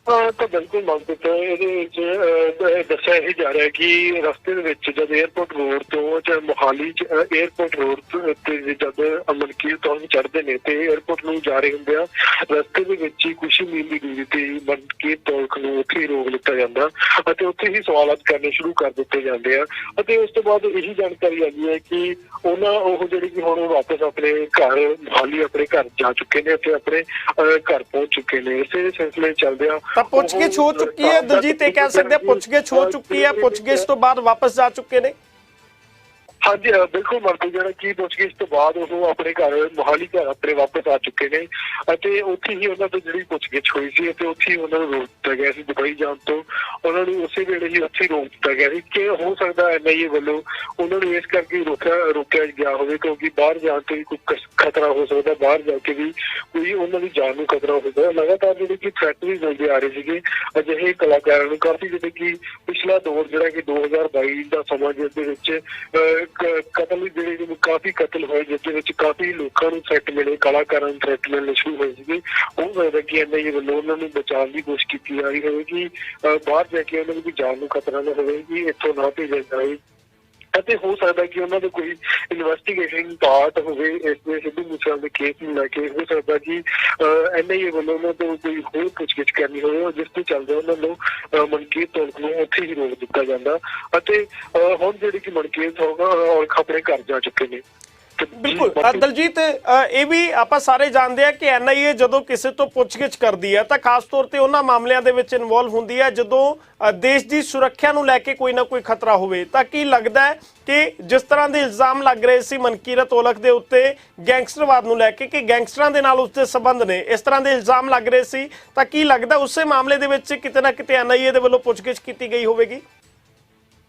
ਤਾਂ ਬਿਲਕੁਲ ਮੰਗਤ ਇਹਦੇ ਵਿੱਚ ਦੱਸਿਆ ਇਹ ਜਾ ਰਿਹਾ ਕਿ ਰਸਤੇ ਦੇ ਵਿੱਚ ਜਦ ਏਅਰਪੋਰਟ ਰੋਡ ਤੋਂ ਜਾਂ ਮੋਹਾਲੀ ਚ ਏਅਰਪੋਰਟ ਰੋਡ ਤੇ ਜਦ ਮਨਕੀਰਤ ਔਲਖ ਚੜ੍ਹਦੇ ਨੇ ਤੇ ਏਅਰਪੋਰਟ ਨੂੰ ਜਾ ਰਹੇ ਹੁੰਦੇ ਆ, ਰਸਤੇ ਦੇ ਵਿੱਚ ਹੀ ਕੁਛ ਹੀ ਮੀਲ ਦੀ ਦੂਰੀ ਤੇ ਮਨਕੀਰਤ ਔਲਖ ਨੂੰ ਉੱਥੇ ਹੀ ਰੋਕ ਲਿੱਤਾ ਜਾਂਦਾ ਅਤੇ ਉੱਥੇ ਹੀ ਸਵਾਲਾਤ ਕਰਨੇ ਸ਼ੁਰੂ ਕਰ ਦਿੱਤੇ ਜਾਂਦੇ ਆ ਅਤੇ ਉਸ ਤੋਂ ਬਾਅਦ ਇਹੀ ਜਾਣਕਾਰੀ ਆਈ ਹੈ ਕਿ ਉਹ ਜਿਹੜੀ ਕਿ ਹੁਣ ਵਾਪਸ ਆਪਣੇ ਘਰ ਮੋਹਾਲੀ ਆਪਣੇ ਘਰ ਜਾ ਚੁੱਕੇ ਨੇ ਅਤੇ ਆਪਣੇ ਘਰ ਪਹੁੰਚ ਚੁੱਕੇ ਨੇ। ਇਸੇ ਸਿਲਸਿਲੇ ਚੱਲਦੇ ਆ ਤਾਂ ਪੁੱਛਗਿੱਛ ਹੋ ਚੁੱਕੀ ਹੈ ਦਲਜੀਤ, ਇਹ ਕਹਿ ਸਕਦੇ ਪੁੱਛਗਿੱਛ ਹੋ ਚੁੱਕੀ ਹੈ, ਪੁੱਛਗਿੱਛ ਤੋਂ ਬਾਅਦ ਵਾਪਸ ਜਾ ਚੁੱਕੇ ਨੇ? ਹਾਂਜੀ ਬਿਲਕੁਲ ਮਰਦੀ ਜਿਹੜਾ ਕਿ ਪੁੱਛਗਿੱਛ ਤੋਂ ਬਾਅਦ ਉਹ ਆਪਣੇ ਘਰ ਮੋਹਾਲੀ ਘਰ ਆਪਣੇ ਵਾਪਸ ਆ ਚੁੱਕੇ ਨੇ ਅਤੇ ਉੱਥੇ ਹੀ ਉਹਨਾਂ ਤੋਂ ਜਿਹੜੀ ਪੁੱਛਗਿੱਛ ਹੋਈ ਸੀ ਅਤੇ ਉੱਥੇ ਹੀ ਉਹਨਾਂ ਨੂੰ ਰੋਕ ਦਿੱਤਾ ਗਿਆ ਸੀ। ਦੁਬਈ ਜਾਣ ਤੋਂ ਉਹਨਾਂ ਨੂੰ ਉਸੇ ਵੇਲੇ ਹੀ ਉੱਥੇ ਰੋਕ ਦਿੱਤਾ ਗਿਆ ਸੀ ਕਿ ਹੋ ਸਕਦਾ ਐਨਆਈਏ ਵੱਲੋਂ ਉਹਨਾਂ ਨੂੰ ਇਸ ਕਰਕੇ ਰੋਕਿਆ ਗਿਆ ਹੋਵੇ ਕਿਉਂਕਿ ਬਾਹਰ ਜਾਣ ਤੋਂ ਵੀ ਕੋਈ ਖਤਰਾ ਹੋ ਸਕਦਾ, ਬਾਹਰ ਜਾ ਕੇ ਵੀ ਕੋਈ ਉਹਨਾਂ ਦੀ ਜਾਨ ਨੂੰ ਖਤਰਾ ਹੋ ਸਕਦਾ। ਲਗਾਤਾਰ ਜਿਹੜੇ ਕਿ ਥ੍ਰੈਟ ਵੀ ਮਿਲਦੇ ਆ ਰਹੇ ਸੀਗੇ ਅਜਿਹੇ ਕਲਾਕਾਰਾਂ ਨੂੰ ਕਾਫੀ, ਜਿਹੜੇ ਕਿ ਪਿਛਲਾ ਦੌਰ ਜਿਹੜਾ ਕਿ 2022 ਦਾ ਸਮਾਂ ਜਿਸ ਦੇ ਵਿੱਚ ਕਤਲ ਜਿਹੜੇ ਕਾਫੀ ਕਤਲ ਹੋਏ ਜਿਸ ਦੇ ਵਿੱਚ ਕਾਫੀ ਲੋਕਾਂ ਨੂੰ ਥ੍ਰੈਟ ਮਿਲੇ, ਕਲਾਕਾਰਾਂ ਨੂੰ ਥ੍ਰੈਟ ਮਿਲਣੇ ਸ਼ੁਰੂ ਹੋਏ ਸੀਗੇ। ਹੋ ਸਕਦਾ ਕਿ ਐਨਆਈਏ ਵੱਲੋਂ ਉਹਨਾਂ ਨੂੰ ਬਚਾਉਣ ਦੀ ਕੋਸ਼ਿਸ਼ ਕੀਤੀ ਜਾ ਰਹੀ ਹੋਵੇ ਕਿ ਬਾਹਰ ਜਾ ਕੇ ਉਹਨਾਂ ਨੂੰ ਕੋਈ ਜਾਨ ਨੂੰ ਖਤਰਾ ਨਾ ਹੋਵੇ, ਕਿ ਇੱਥੋਂ ਨਾ ਭੇਜਿਆ ਜਾਵੇ ਅਤੇ ਹੋ ਸਕਦਾ ਕਿ ਉਹਨਾਂ ਦਾ ਕੋਈ ਇਨਵੈਸਟੀਗੇਸ਼ਨ ਪਾਰਟ ਹੋਵੇ ਇਸ ਦੇ ਸਿੱਧੂ ਮੂਸੇਵਾਲੇ ਦੇ ਕੇਸ ਨੂੰ ਲੈ ਕੇ। ਹੋ ਸਕਦਾ ਕਿ ਐਨਆਈਏ ਵੱਲੋਂ ਉਹਨਾਂ ਤੋਂ ਕੋਈ ਹੋਰ ਪੁੱਛਗਿੱਛ ਕਰਨੀ ਹੋਵੇ ਜਿਸ ਤੇ ਚੱਲਦੇ ਉਹਨਾਂ ਨੂੰ ਮਨਕੀਰਤ ਔਲਖ ਨੂੰ ਉੱਥੇ ਹੀ ਰੋਕ ਦਿੱਤਾ ਜਾਂਦਾ ਅਤੇ ਹੁਣ ਜਿਹੜੀ ਕਿ ਮਨਕੀਰਤ ਔਲਖ ਆਪਣੇ ਘਰ ਜਾ ਚੁੱਕੇ ਨੇ। ਬਿਲਕੁਲ ਦਲਜੀਤ, ਇਹ ਵੀ ਆਪਾਂ ਸਾਰੇ ਜਾਣਦੇ ਆ ਕਿ ਐਨਆਈਏ ਜਦੋਂ ਕਿਸੇ ਤੋਂ ਪੁੱਛਗਿੱਛ ਕਰਦੀ ਹੈ ਤਾਂ ਖਾਸ ਤੌਰ ਤੇ ਉਹਨਾਂ ਮਾਮਲਿਆਂ ਦੇ ਵਿੱਚ ਇਨਵੋਲਵ ਹੁੰਦੀ ਹੈ ਜਦੋਂ ਦੇਸ਼ ਦੀ ਸੁਰੱਖਿਆ ਨੂੰ ਲੈ ਕੇ ਕੋਈ ਨਾ ਕੋਈ ਖਤਰਾ ਹੋਵੇ। ਤਾਂ ਕੀ ਲੱਗਦਾ ਹੈ ਕਿ ਜਿਸ ਤਰ੍ਹਾਂ ਦੇ ਇਲਜ਼ਾਮ ਲੱਗ ਰਹੇ ਸੀ ਮਨਕੀਰਤ ਔਲਖ ਦੇ ਉੱਤੇ ਗੈਂਗਸਟਰਵਾਦ ਨੂੰ ਲੈ ਕੇ ਕਿ ਗੈਂਗਸਟਰਾਂ ਦੇ ਨਾਲ ਉਸਦੇ ਸੰਬੰਧ ਨੇ, ਇਸ ਤਰ੍ਹਾਂ ਦੇ ਇਲਜ਼ਾਮ ਲੱਗ ਰਹੇ ਸੀ, ਤਾਂ ਕੀ ਲੱਗਦਾ ਉਸੇ ਮਾਮਲੇ ਦੇ ਵਿੱਚ ਕਿਤੇ ਨਾ ਕਿਤੇ ਐਨਆਈਏ ਦੇ ਵੱਲੋਂ ਪੁੱਛਗਿੱਛ ਕੀਤੀ ਗਈ ਹੋਵੇਗੀ?